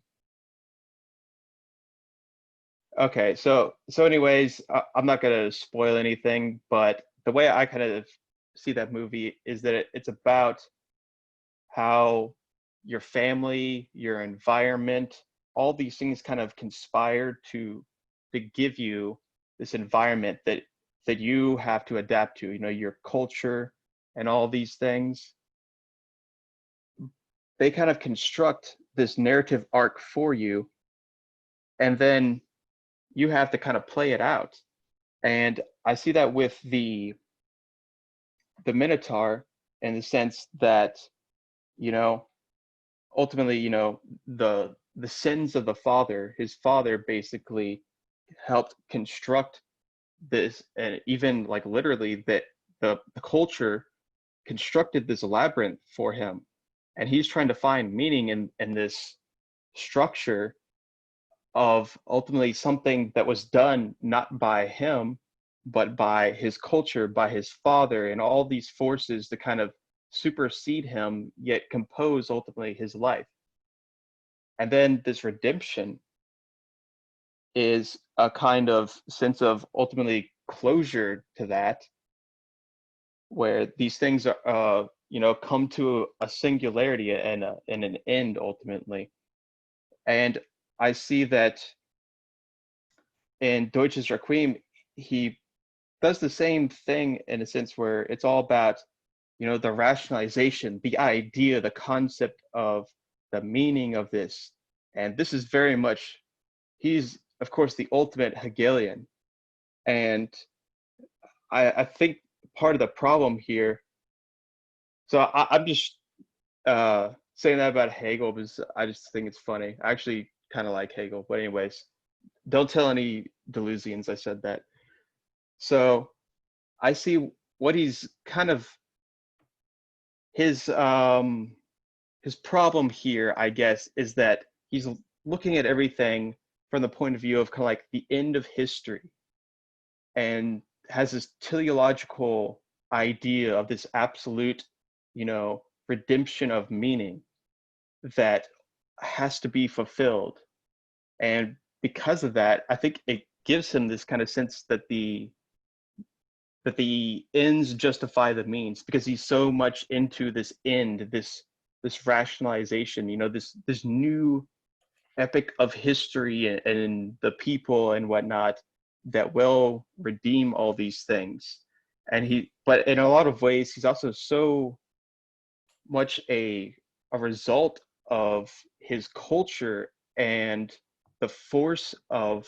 Okay, so anyways, I'm not gonna spoil anything, but the way I kind of see that movie is that it's about how your family, your environment, all these things kind of conspire to give you this environment that you have to adapt to, you know, your culture and all these things. They kind of construct this narrative arc for you, and then you have to kind of play it out. And I see that with the Minotaur, in the sense that, you know, ultimately, you know, the sins of the father, his father basically helped construct this, and even like literally that the culture constructed this labyrinth for him, and he's trying to find meaning in this structure of ultimately something that was done not by him but by his culture, by his father, and all these forces to kind of supersede him, yet compose ultimately his life. And then this redemption is a kind of sense of ultimately closure to that, where these things are, come to a singularity and an end ultimately. And I see that in Deutsches Requiem, he does the same thing in a sense where it's all about, the rationalization, the idea, the concept of the meaning of this. And this is very much, he's of course the ultimate Hegelian. And I think part of the problem here, so I'm just saying that about Hegel because I just think it's funny. I actually kind of like Hegel, but anyways, don't tell any Deleuzians I said that. So I see what he's kind of his problem here, I guess, is that he's looking at everything from the point of view of kind of like the end of history, and has this teleological idea of this absolute, redemption of meaning that has to be fulfilled. And because of that, I think it gives him this kind of sense that the ends justify the means, because he's so much into this end, this rationalization, this new epic of history and the people and whatnot that will redeem all these things. But in a lot of ways, he's also so much a result of his culture and the force of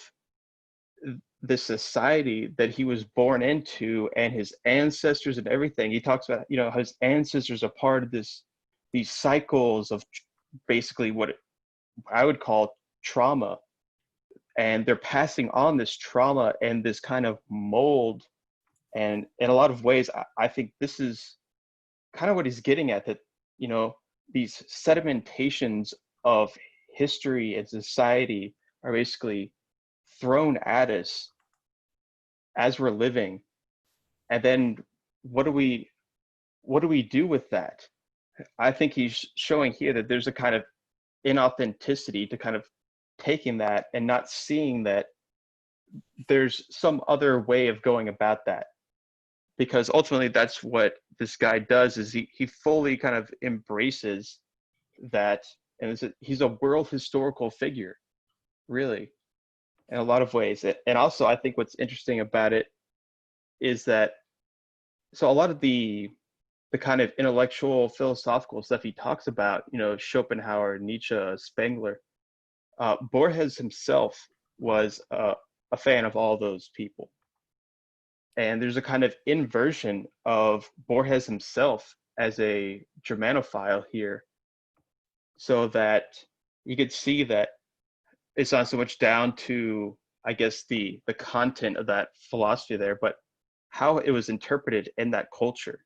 the society that he was born into and his ancestors and everything. He talks about, his ancestors are part of these cycles of basically what I would call trauma. And they're passing on this trauma and this kind of mold. And in a lot of ways, I think this is kind of what he's getting at, that, these sedimentations of history and society are basically thrown at us as we're living. And then what do we do with that? I think he's showing here that there's a kind of inauthenticity to kind of taking that and not seeing that there's some other way of going about that. Because ultimately that's what this guy does, is he fully kind of embraces that. And he's a world historical figure, really, in a lot of ways. And also, I think what's interesting about it is that, so a lot of the kind of intellectual philosophical stuff he talks about, Schopenhauer, Nietzsche, Spengler, Borges himself was a fan of all those people. And there's a kind of inversion of Borges himself as a Germanophile here, so that you could see that it's not so much down to, I guess, the content of that philosophy there, but how it was interpreted in that culture.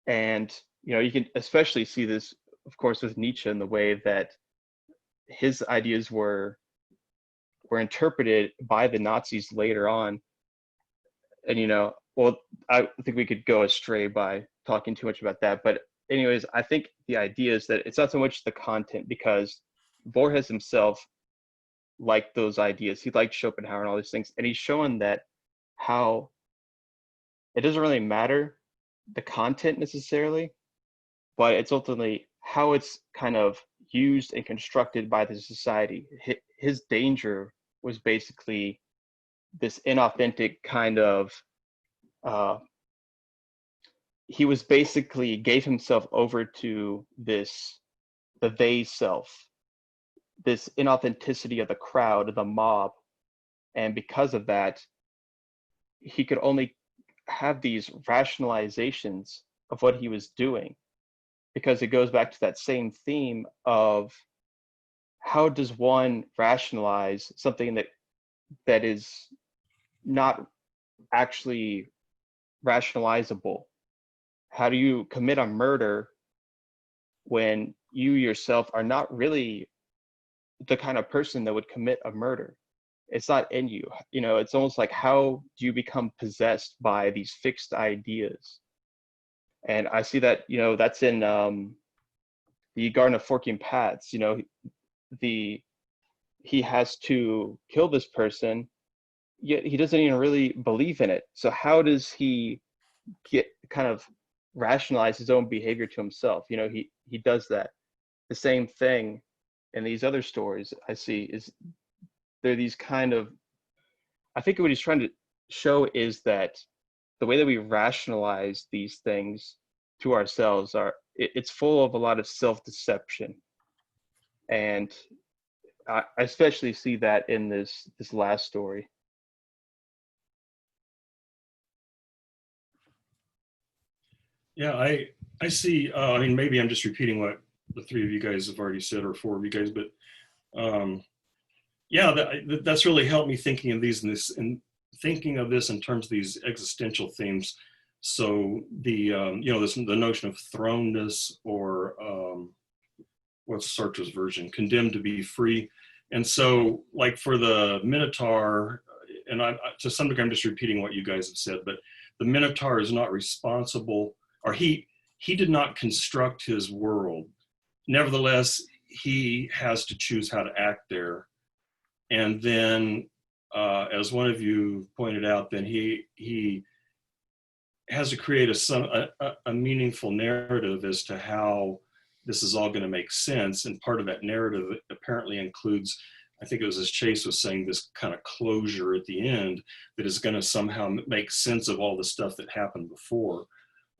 And, you can especially see this, of course, with Nietzsche, in the way that his ideas were interpreted by the Nazis later on. And, well, I think we could go astray by talking too much about that. But anyways, I think the idea is that it's not so much the content, because Borges himself liked those ideas. He liked Schopenhauer and all these things. And he's showing that how it doesn't really matter the content necessarily, but it's ultimately how it's kind of used and constructed by the society. His danger was basically this inauthentic kind of, he was basically gave himself over to the they self, this inauthenticity of the crowd, of the mob. And because of that, he could only have these rationalizations of what he was doing, because it goes back to that same theme of how does one rationalize something that is not actually rationalizable? How do you commit a murder when you yourself are not really the kind of person that would commit a murder? it's not in you. You know, it's almost like, how do you become possessed by these fixed ideas? And I see that, you know, that's in the Garden of Forking Paths. You know, he has to kill this person, yet he doesn't even really believe in it. So how does he get kind of rationalize his own behavior to himself? You know, he does that. The same thing in these other stories I see is there these kind of, I think what he's trying to show is that the way that we rationalize these things to ourselves it's full of a lot of self-deception. And I especially see that in this last story.
Yeah, I see. I mean, maybe I'm just repeating what the three of you guys have already said, or four of you guys, but yeah, that's really helped me thinking of these and thinking of this in terms of these existential themes. So the the notion of throneness, or what's Sartre's version, condemned to be free. And so, like for the Minotaur, and to some degree I'm just repeating what you guys have said, but the Minotaur is not responsible, or he did not construct his world. Nevertheless, he has to choose how to act there. And then, as one of you pointed out, then he has to create a meaningful narrative as to how this is all going to make sense. And part of that narrative apparently includes, I think it was as Chase was saying, this kind of closure at the end that is going to somehow make sense of all the stuff that happened before.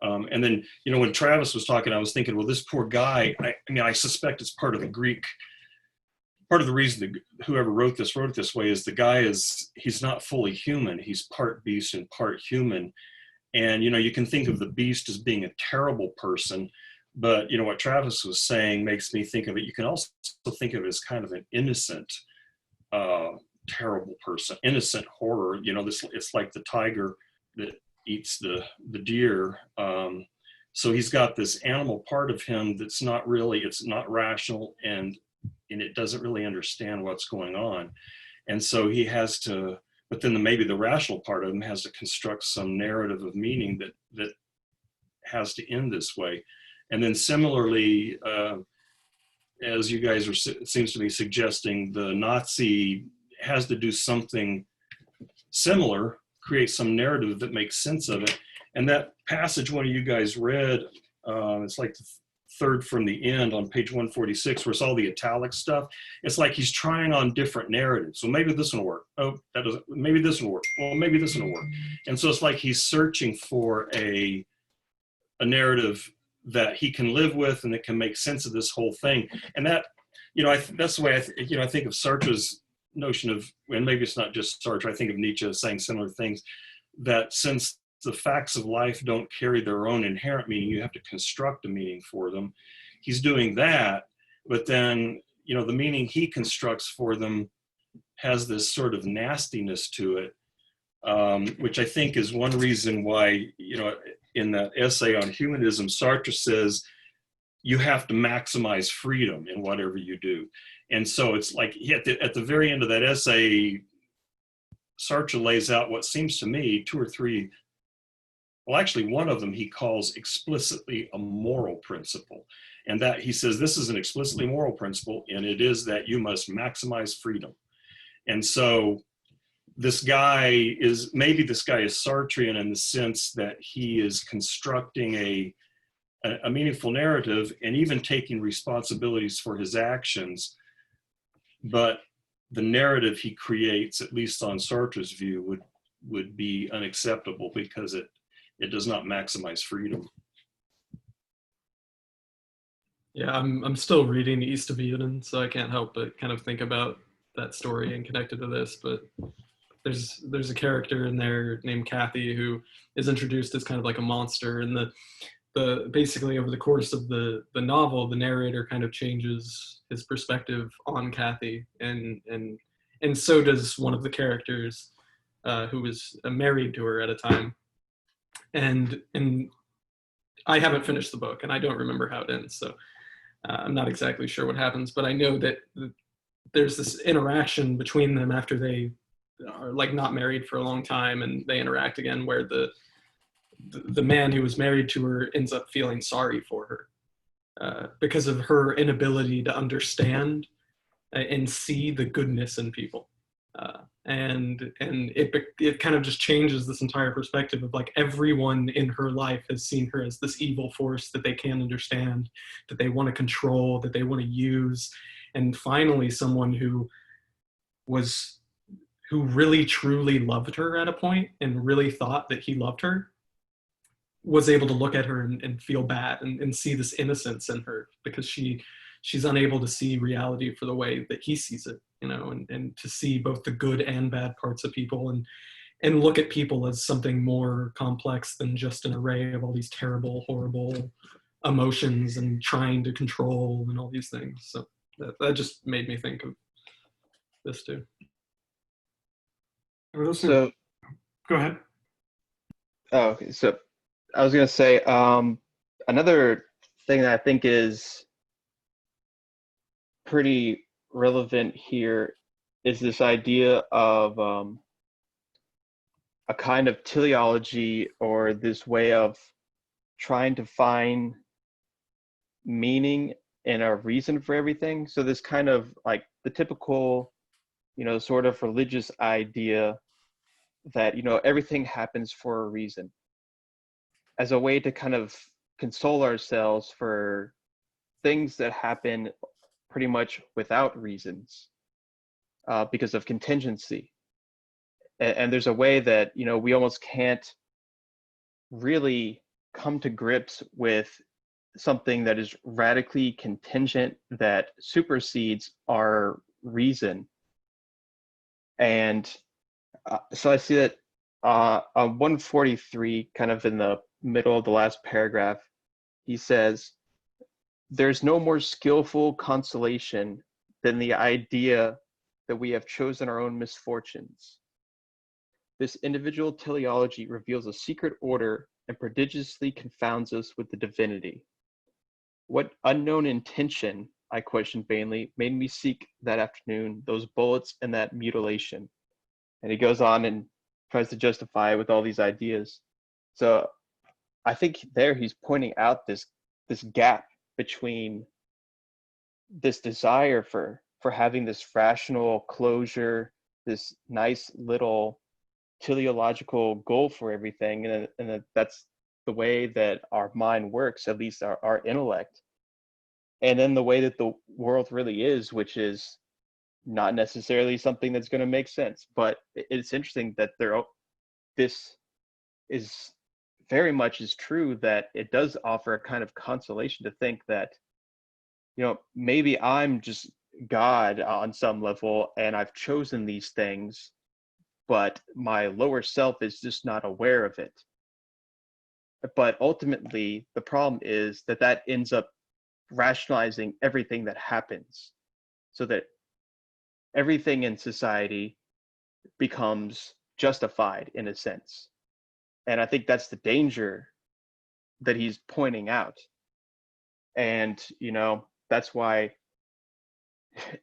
And then, you know, when Travis was talking, I was thinking, well, this poor guy, I mean, I suspect it's part of the Greek, part of the reason that whoever wrote it this way is the guy he's not fully human. He's part beast and part human. And, you know, you can think of the beast as being a terrible person, but, you know, what Travis was saying makes me think of it. You can also think of it as kind of an innocent, terrible person, innocent horror. You know, it's like the tiger that eats the deer. So he's got this animal part of him that's not really, it's not rational, and it doesn't really understand what's going on. And so he has to, but then maybe the rational part of him has to construct some narrative of meaning that has to end this way. And then similarly, as you guys seems to be suggesting, the Nazi has to do something similar, create some narrative that makes sense of it. And that passage one of you guys read, it's like the third from the end on page 146, where it's all the italic stuff. It's like he's trying on different narratives. So maybe this one will work. Oh, that doesn't. Maybe this will work. Well, maybe this one will work. And so it's like he's searching for a narrative that he can live with and that can make sense of this whole thing. And that, you know, that's the way I think of Sartre's notion of, and maybe it's not just Sartre, I think of Nietzsche saying similar things, that since the facts of life don't carry their own inherent meaning, you have to construct a meaning for them. He's doing that, but then, you know, the meaning he constructs for them has this sort of nastiness to it, which I think is one reason why, you know, in that essay on humanism, Sartre says you have to maximize freedom in whatever you do. And so it's like at the very end of that essay, Sartre lays out what seems to me two or three, well, actually one of them he calls explicitly a moral principle. And that he says this is an explicitly moral principle, and it is that you must maximize freedom. And so this guy is Sartrean in the sense that he is constructing a meaningful narrative and even taking responsibilities for his actions. But the narrative he creates, at least on Sartre's view, would be unacceptable because it does not maximize freedom.
Yeah, I'm still reading East of Eden, so I can't help but kind of think about that story and connect it to this. But there's a character in there named Kathy who is introduced as kind of like a monster, and the basically over the course of the novel, the narrator kind of changes his perspective on Kathy, and so does one of the characters who was married to her at a time. And I haven't finished the book, and I don't remember how it ends, so I'm not exactly sure what happens, but I know that there's this interaction between them after they are like not married for a long time, and they interact again, where the man who was married to her ends up feeling sorry for her because of her inability to understand and see the goodness in people. And it kind of just changes this entire perspective of like everyone in her life has seen her as this evil force that they can't understand, that they want to control, that they want to use. And finally someone who really truly loved her at a point and really thought that he loved her was able to look at her and feel bad and see this innocence in her, because she's unable to see reality for the way that he sees it, you know, and to see both the good and bad parts of people, and look at people as something more complex than just an array of all these terrible, horrible emotions and trying to control and all these things. So that just made me think of this too.
So,
Go ahead.
oh, okay. So I was going to say, another thing that I think is pretty relevant here is this idea of a kind of teleology, or this way of trying to find meaning and a reason for everything. So this kind of like the typical, you know, sort of religious idea that, you know, everything happens for a reason, as a way to kind of console ourselves for things that happen pretty much without reasons, because of contingency. And there's a way that, you know, we almost can't really come to grips with something that is radically contingent, that supersedes our reason. And so I see that on 143, kind of in the middle of the last paragraph, he says, "There's no more skillful consolation than the idea that we have chosen our own misfortunes. This individual teleology reveals a secret order and prodigiously confounds us with the divinity. What unknown intention, I questioned vainly, made me seek that afternoon those bullets and that mutilation?" And he goes on and tries to justify it with all these ideas. So I think there he's pointing out this gap between this desire for having this rational closure, this nice little teleological goal for everything, and that's the way that our mind works, at least our intellect, and then the way that the world really is, which is not necessarily something that's going to make sense. But it's interesting that this is very much is true, that it does offer a kind of consolation to think that, you know, maybe I'm just God on some level and I've chosen these things, but my lower self is just not aware of it. But ultimately, the problem is that ends up rationalizing everything that happens, so that everything in society becomes justified in a sense. And I think that's the danger that he's pointing out. And, you know, that's why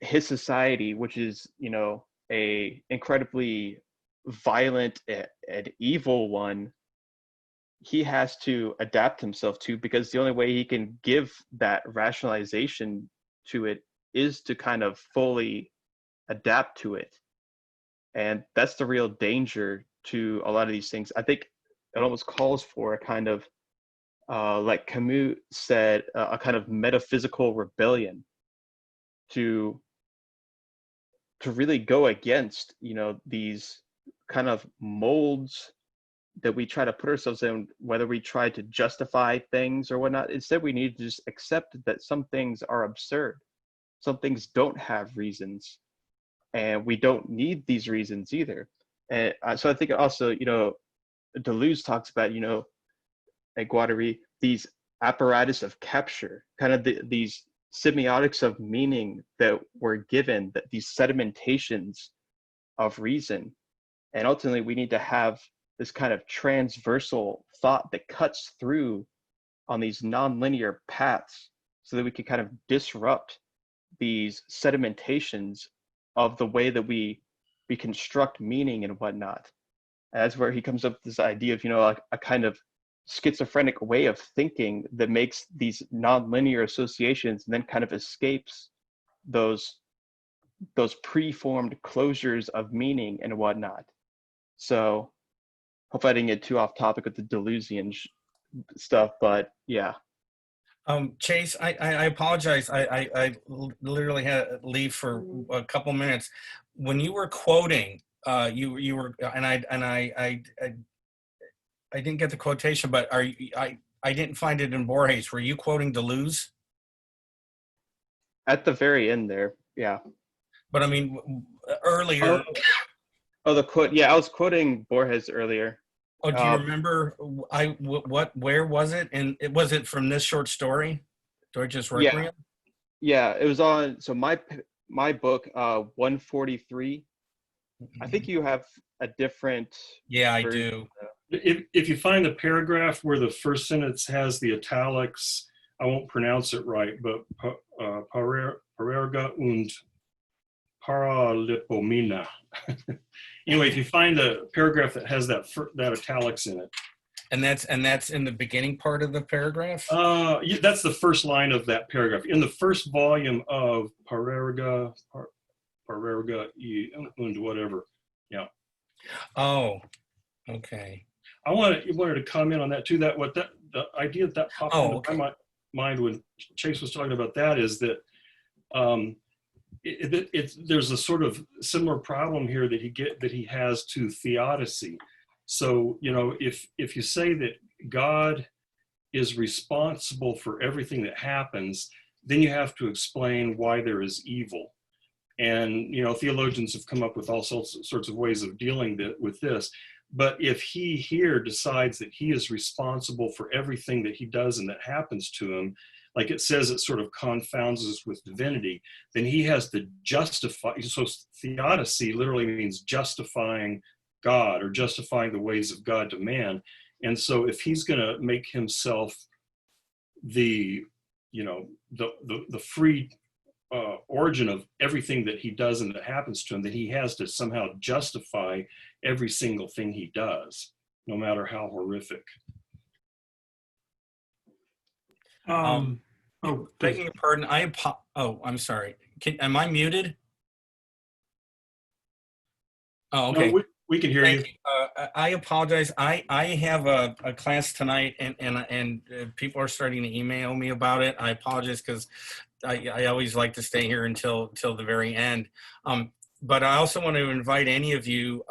his society, which is, you know, a incredibly violent and evil one, he has to adapt himself to, because the only way he can give that rationalization to it is to kind of fully adapt to it. And that's the real danger to a lot of these things. I think it almost calls for a kind of, like Camus said, a kind of metaphysical rebellion to really go against, you know, these kind of molds that we try to put ourselves in, whether we try to justify things or whatnot. Instead, we need to just accept that some things are absurd. Some things don't have reasons, and we don't need these reasons either. And so I think also, you know, Deleuze talks about, you know, at Guattari, these apparatus of capture, kind of these semiotics of meaning that were given, that these sedimentations of reason. And ultimately, we need to have this kind of transversal thought that cuts through on these nonlinear paths, so that we can kind of disrupt these sedimentations of the way that we we construct meaning and whatnot. And that's where he comes up with this idea of, like a kind of schizophrenic way of thinking that makes these nonlinear associations and then kind of escapes those preformed closures of meaning and whatnot. So hopefully I didn't get too off topic with the Deleuzian stuff, but yeah.
Chase, I apologize. I literally had to leave for a couple minutes. When you were quoting, you were, and I didn't get the quotation, but I didn't find it in Borges. Were you quoting Deleuze?
At the very end there, yeah.
But I mean, earlier.
Oh, the quote. Yeah, I was quoting Borges earlier.
Oh, do you remember? Where was it? And was it from this short story, Deutsches Requiem?
Yeah, it was on. So my book, 143. I think you have a different.
Yeah, I
version.
do.
If you find the paragraph where the first sentence has the italics, I won't pronounce it right, but parerga und paralipomena. Anyway, if you find the paragraph that has that italics in it,
and that's in the beginning part of the paragraph.
That's the first line of that paragraph in the first volume of parerga und whatever. Yeah.
Oh, okay.
I wanted to comment on that too. That the idea that popped into my mind when Chase was talking about that is that there's a sort of similar problem here that he has to theodicy. So if you say that God is responsible for everything that happens, then you have to explain why there is evil. And theologians have come up with all sorts of ways of dealing with this. But if he here decides that he is responsible for everything that he does and that happens to him, like it says, it sort of confounds us with divinity, then he has to justify. So theodicy literally means justifying God or justifying the ways of God to man. And so if he's going to make himself the free origin of everything that he does and that happens to him, then he has to somehow justify every single thing he does, no matter how horrific.
Begging your pardon, I'm sorry. Am I muted? Oh, okay.
No, we can hear you.
I apologize. I have a class tonight, and people are starting to email me about it. I apologize because I always like to stay here until the very end. But I also want to invite any of you.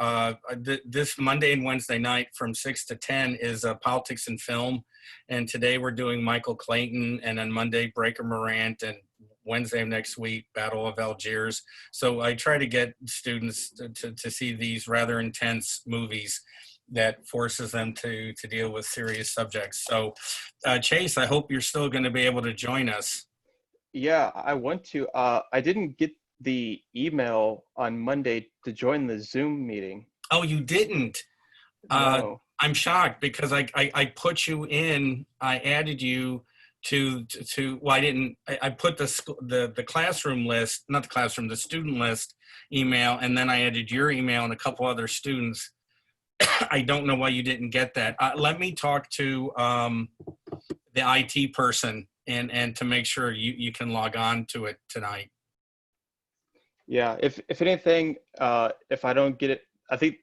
This Monday and Wednesday night from 6 to 10 is Politics and Film. And today we're doing Michael Clayton, and then Monday, Breaker Morant, and Wednesday of next week, Battle of Algiers. So I try to get students to see these rather intense movies that forces them to deal with serious subjects. So Chase, I hope you're still going to be able to join us.
Yeah, I want to. I didn't get the email on Monday to join the Zoom meeting.
Oh, you didn't?
No.
I'm shocked because I put you in, I added you to well, I put the classroom list, not the classroom, the student list email, and then I added your email and a couple other students. I don't know why you didn't get that. Let me talk to the IT person and to make sure you can log on to it tonight.
Yeah, if anything, if I don't get it, I think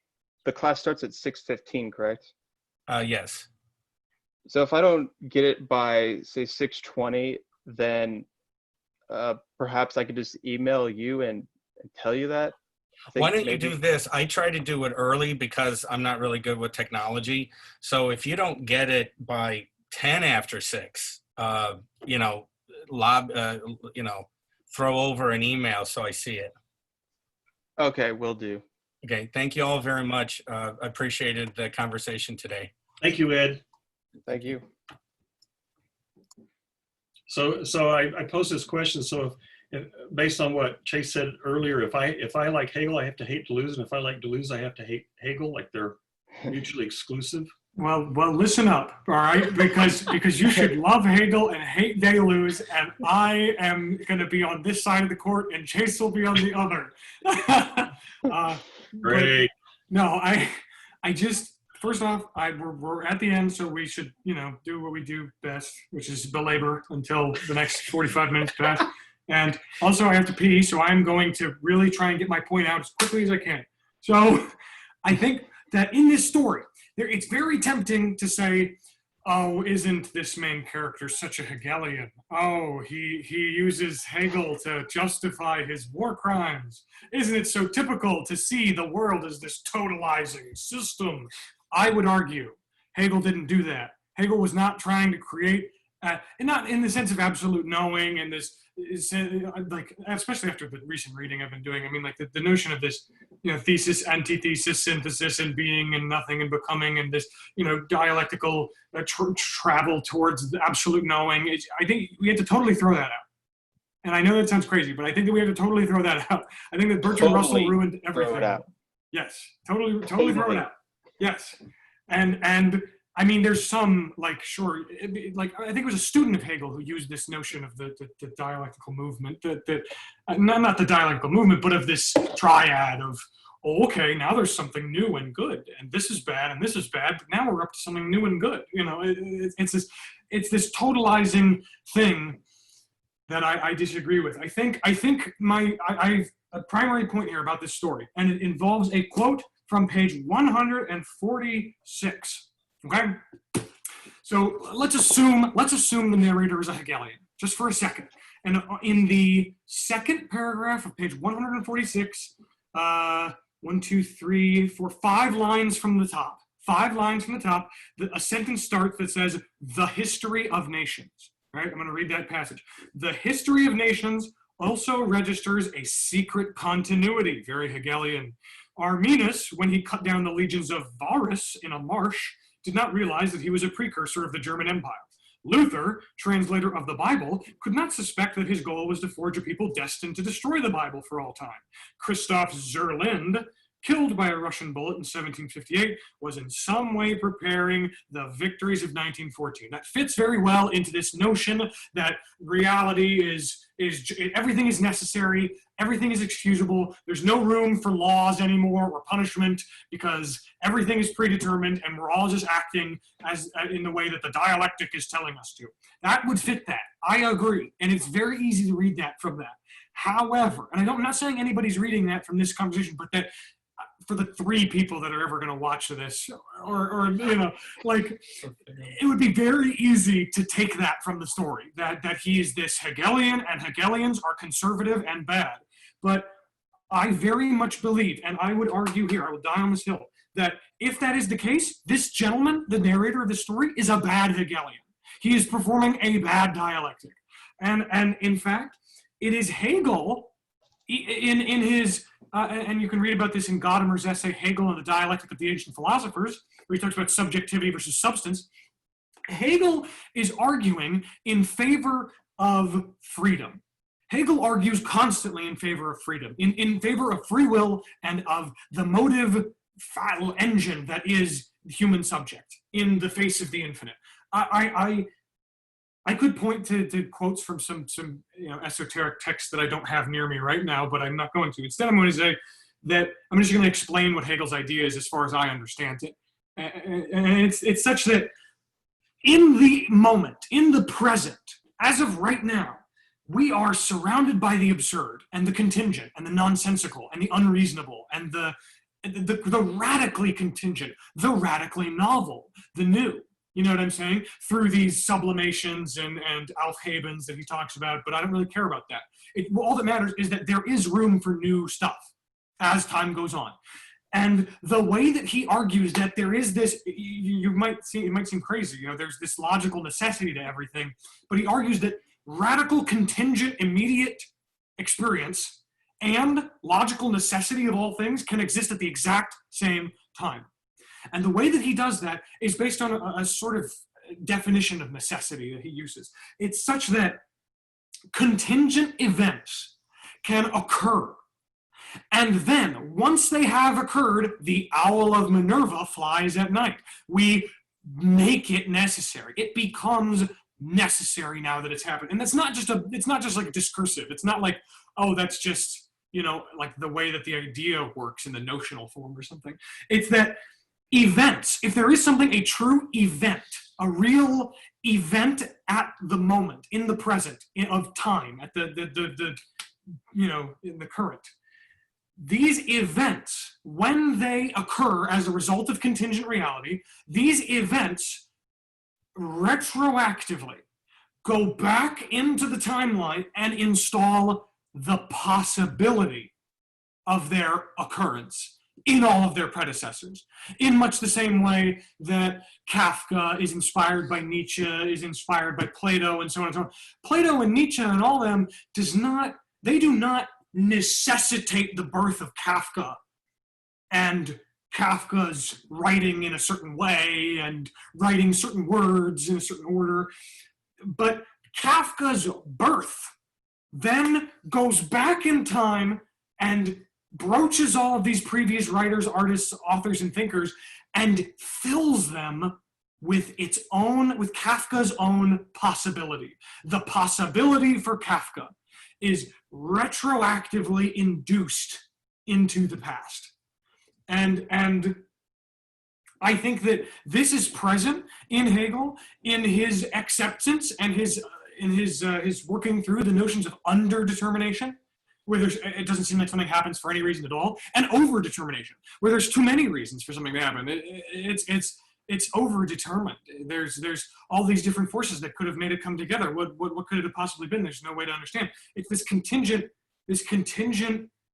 the class starts at 6:15, correct?
Yes.
So if I don't get it by, say, 6:20, then perhaps I could just email you and tell you that.
Why don't you do this? I try to do it early because I'm not really good with technology. So if you don't get it by 10 after 6, throw over an email so I see it.
Okay, will do.
Okay, thank you all very much. Appreciated the conversation today.
Thank you, Ed.
Thank you.
So I posed this question. So if based on what Chase said earlier, if I like Hegel, I have to hate Deleuze, and if I like Deleuze, I have to hate Hegel, like they're mutually exclusive.
Well, listen up, all right? Because you should love Hegel and hate Deleuze, and I am going to be on this side of the court, and Chase will be on the other.
Great.
No, I just first off, we're at the end, so we should do what we do best, which is belabor until the next 45 minutes pass. And also, I have to pee, so I'm going to really try and get my point out as quickly as I can. So, I think that in this story, it's very tempting to say, "Oh, isn't this main character such a Hegelian? Oh, he uses Hegel to justify his war crimes. Isn't it so typical to see the world as this totalizing system?" I would argue Hegel didn't do that. Hegel was not trying to create, and not in the sense of absolute knowing and this, like, especially after the recent reading I've been doing. I mean, like the notion of this, thesis, antithesis, synthesis, and being and nothing and becoming, and this, dialectical travel towards the absolute knowing. I think we have to totally throw that out. And I know that sounds crazy, but I think that we have to totally throw that out. I think that Bertrand Russell ruined everything.
Throw it out.
Yes, totally throw it out. Yes, and I mean, there's some, like, sure, like, I think it was a student of Hegel who used this notion of the dialectical movement, not the dialectical movement, but of this triad of, oh, okay, now there's something new and good, and this is bad, and this is bad, but now we're up to something new and good. It's this totalizing thing that I disagree with. I think I've a primary point here about this story, and it involves a quote from page 146. Okay, so let's assume the narrator is a Hegelian, just for a second. And in the second paragraph of page 146, 1, 2, 3, 4, 5 lines from the top. 5 lines from the top, a sentence starts that says, "The history of nations." Right? I'm going to read that passage. "The history of nations also registers a secret continuity," very Hegelian. "Arminus, when he cut down the legions of Varus in a marsh, did not realize that he was a precursor of the German Empire. Luther, translator of the Bible, could not suspect that his goal was to forge a people destined to destroy the Bible for all time. Christoph Zerlind, killed by a Russian bullet in 1758, was in some way preparing the victories of 1914. That fits very well into this notion that reality is everything is necessary, everything is excusable, there's no room for laws anymore or punishment because everything is predetermined and we're all just acting as in the way that the dialectic is telling us to. That would fit that. I agree. And it's very easy to read that from that. However, and I'm not saying anybody's reading that from this conversation, but that for the 3 people that are ever going to watch this, or like, it would be very easy to take that from the story, that he is this Hegelian, and Hegelians are conservative and bad. But I very much believe, and I would argue here, I will die on this hill, that if that is the case, this gentleman, the narrator of the story, is a bad Hegelian. He is performing a bad dialectic. And in fact, it is Hegel, in his, and you can read about this in Gadamer's essay, Hegel and the Dialectic of the Ancient Philosophers, where he talks about subjectivity versus substance. Hegel is arguing in favor of freedom. Hegel argues constantly in favor of freedom, in favor of free will and of the motive engine that is the human subject in the face of the infinite. I could point to quotes from some esoteric texts that I don't have near me right now, but I'm not going to. Instead, I'm going to say that I'm just going to explain what Hegel's idea is as far as I understand it. And it's such that in the moment, in the present, as of right now, we are surrounded by the absurd and the contingent and the nonsensical and the unreasonable and the radically contingent, the radically novel, the new. You know what I'm saying? Through these sublimations and Aufhebens that he talks about, but I don't really care about that. All that matters is that there is room for new stuff as time goes on. And the way that he argues that there is this, it might seem crazy, there's this logical necessity to everything, but he argues that radical contingent immediate experience and logical necessity of all things can exist at the exact same time. And the way that he does that is based on a sort of definition of necessity that he uses. It's such that contingent events can occur. And then, once they have occurred, the owl of Minerva flies at night. We make it necessary. It becomes necessary now that it's happened. And it's not just like discursive. It's not like, oh, that's just like the way that the idea works in the notional form or something. It's that events, if there is something, a true event, a real event at the moment, in the present of time, at the in the current, these events, when they occur as a result of contingent reality, these events retroactively go back into the timeline and install the possibility of their occurrence in all of their predecessors, in much the same way that Kafka is inspired by Nietzsche, is inspired by Plato, and so on and so on. Plato and Nietzsche and all of them do not necessitate the birth of Kafka and Kafka's writing in a certain way and writing certain words in a certain order. But Kafka's birth then goes back in time and broaches all of these previous writers, artists, authors, and thinkers and fills them with Kafka's own possibility. The possibility for Kafka is retroactively induced into the past. And I think that this is present in Hegel in his acceptance and his working through the notions of underdetermination, where it doesn't seem like something happens for any reason at all, and overdetermination, where there's too many reasons for something to happen. It's overdetermined. There's all these different forces that could have made it come together. What could it have possibly been? There's no way to understand. It's this contingent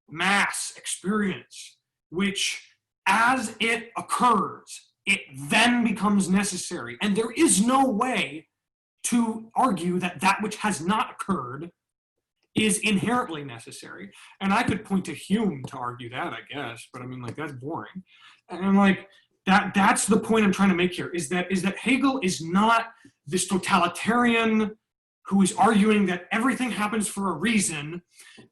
mass experience, which as it occurs, it then becomes necessary. And there is no way to argue that that which has not occurred is inherently necessary. And I could point to Hume to argue that, I guess, but I mean, like, that's boring. And like, that's the point I'm trying to make here, is that Hegel is not this totalitarian who is arguing that everything happens for a reason,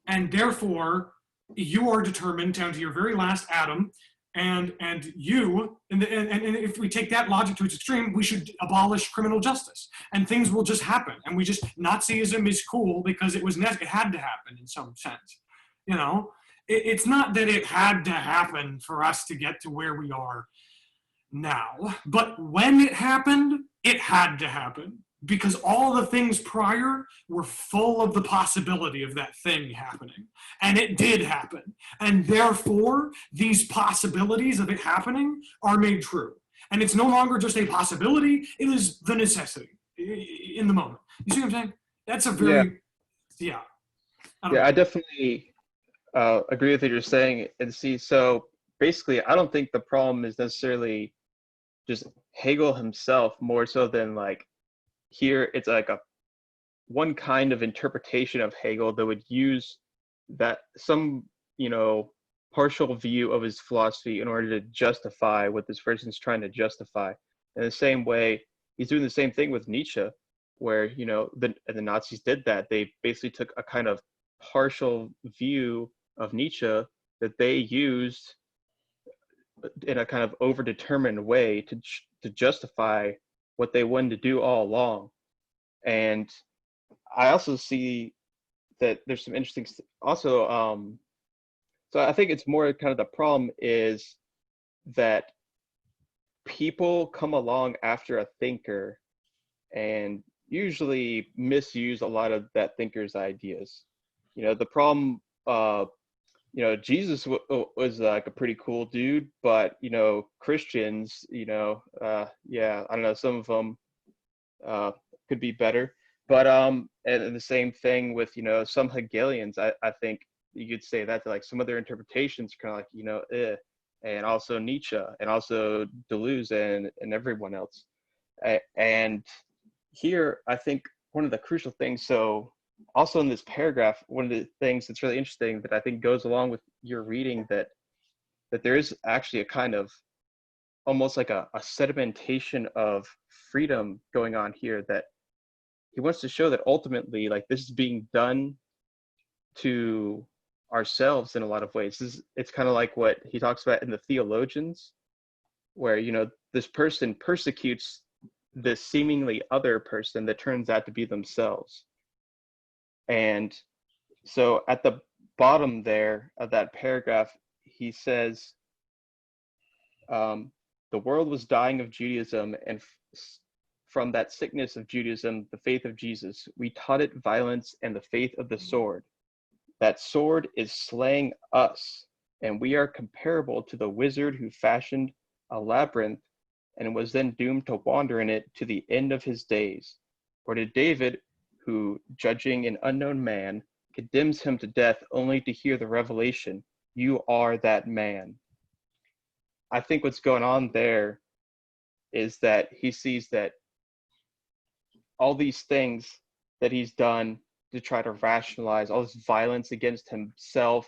and therefore you are determined down to your very last atom, and if we take that logic to its extreme, we should abolish criminal justice, and things will just happen, and Nazism is cool because it had to happen in some sense. It's not that it had to happen for us to get to where we are now, but when it happened, it had to happen, because all the things prior were full of the possibility of that thing happening. And it did happen. And therefore, these possibilities of it happening are made true. And it's no longer just a possibility, it is the necessity in the moment. You see what I'm saying? That's a very,
I definitely agree with what you're saying. And see, so basically, I don't think the problem is necessarily just Hegel himself, more so than like, here it's like one kind of interpretation of Hegel that would use that some partial view of his philosophy in order to justify what this person's trying to justify. In the same way, he's doing the same thing with Nietzsche, where the Nazis did that. They basically took a kind of partial view of Nietzsche that they used in a kind of overdetermined way to justify what they wanted to do all along. And I also see that there's some interesting also so I think it's more kind of the problem is that people come along after a thinker and usually misuse a lot of that thinker's ideas. The problem Jesus was like a pretty cool dude, but Christians, I don't know, some of them could be better. But and the same thing with some Hegelians. I think you could say that like some of their interpretations are kind of like and also Nietzsche and also Deleuze and everyone else. And here I think one of the crucial things. So also in this paragraph, one of the things that's really interesting that I think goes along with your reading that there is actually a kind of almost like a sedimentation of freedom going on here, that he wants to show that ultimately like this is being done to ourselves in a lot of ways. It's kind of like what he talks about in the Theologians, where this person persecutes this seemingly other person that turns out to be themselves. And so at the bottom there of that paragraph, he says, the world was dying of Judaism, and from that sickness of Judaism, the faith of Jesus, we taught it violence and the faith of the sword. That sword is slaying us, and we are comparable to the wizard who fashioned a labyrinth and was then doomed to wander in it to the end of his days. Or to David, who, judging an unknown man, condemns him to death only to hear the revelation, you are that man. I think what's going on there is that he sees that all these things that he's done to try to rationalize all this violence against himself,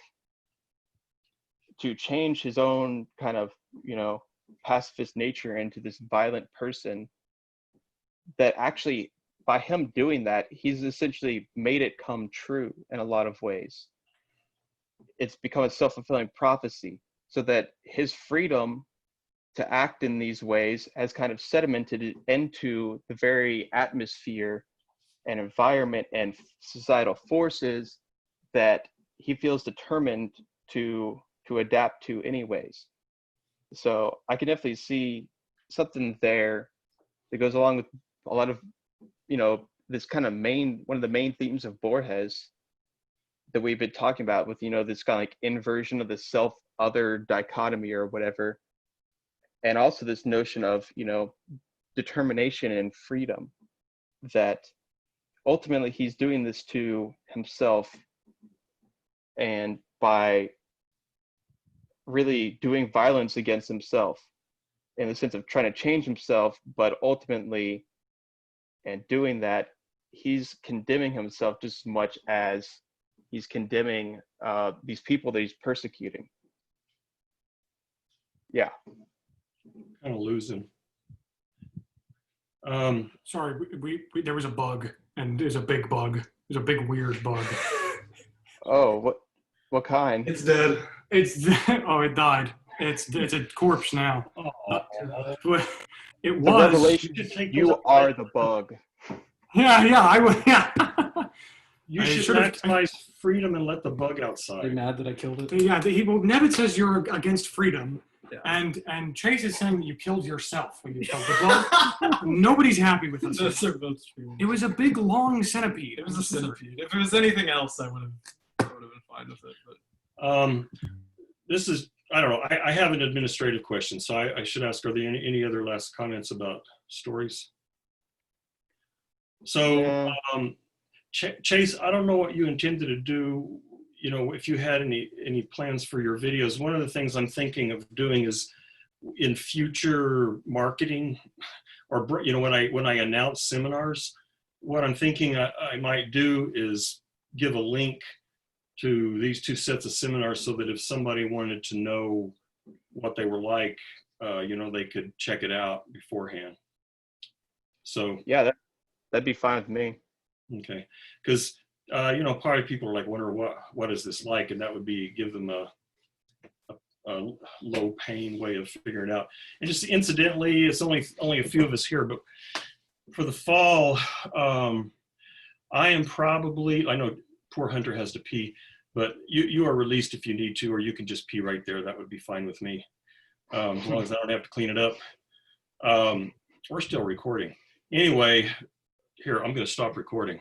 to change his own kind of, pacifist nature into this violent person, that actually by him doing that, he's essentially made it come true in a lot of ways. It's become a self-fulfilling prophecy, so that his freedom to act in these ways has kind of sedimented into the very atmosphere and environment and societal forces that he feels determined to adapt to anyways. So I can definitely see something there that goes along with a lot of, this kind of one of the main themes of Borges that we've been talking about with, this kind of like inversion of the self-other dichotomy or whatever. And also this notion of, determination and freedom, that ultimately he's doing this to himself, and by really doing violence against himself in the sense of trying to change himself, but ultimately, and doing that, he's condemning himself just as much as he's condemning these people that he's persecuting. Yeah.
Kind of losing.
Sorry, we there was a bug, and there's a big bug. There's a big weird bug.
Oh, what kind?
It's dead.
It died. It's a corpse now. It
The
was.
revelation, you are the bug.
Yeah, I would. Yeah.
You
I
should
should've-
maximize freedom and let the bug
Are you
outside.
mad that I killed it?
Yeah, Nevitt says you're against freedom,
Yeah.
and Chase is saying that you killed yourself when you killed the bug. Nobody's happy with us.
Those are both true.
It was a big, long centipede.
It was a centipede. If it was anything else, I would have been fine with it. But
This is, I don't know, I have an administrative question, so I should ask, are there any other last comments about stories? So,
Yeah.
Chase, I don't know what you intended to do, if you had any plans for your videos. One of the things I'm thinking of doing is in future marketing, or when I announce seminars, what I'm thinking I might do is give a link to these two sets of seminars, so that if somebody wanted to know what they were like, they could check it out beforehand. So
Yeah, that'd be fine with me.
okay, because part of people are like, wonder what is this like, and that would be give them a low pain way of figuring it out. And just incidentally, it's only a few of us here, but for the fall, I am probably, I know poor Hunter has to pee, but you are released if you need to, or you can just pee right there. That would be fine with me, as long as I don't have to clean it up. We're still recording. Anyway, here, I'm going to stop recording.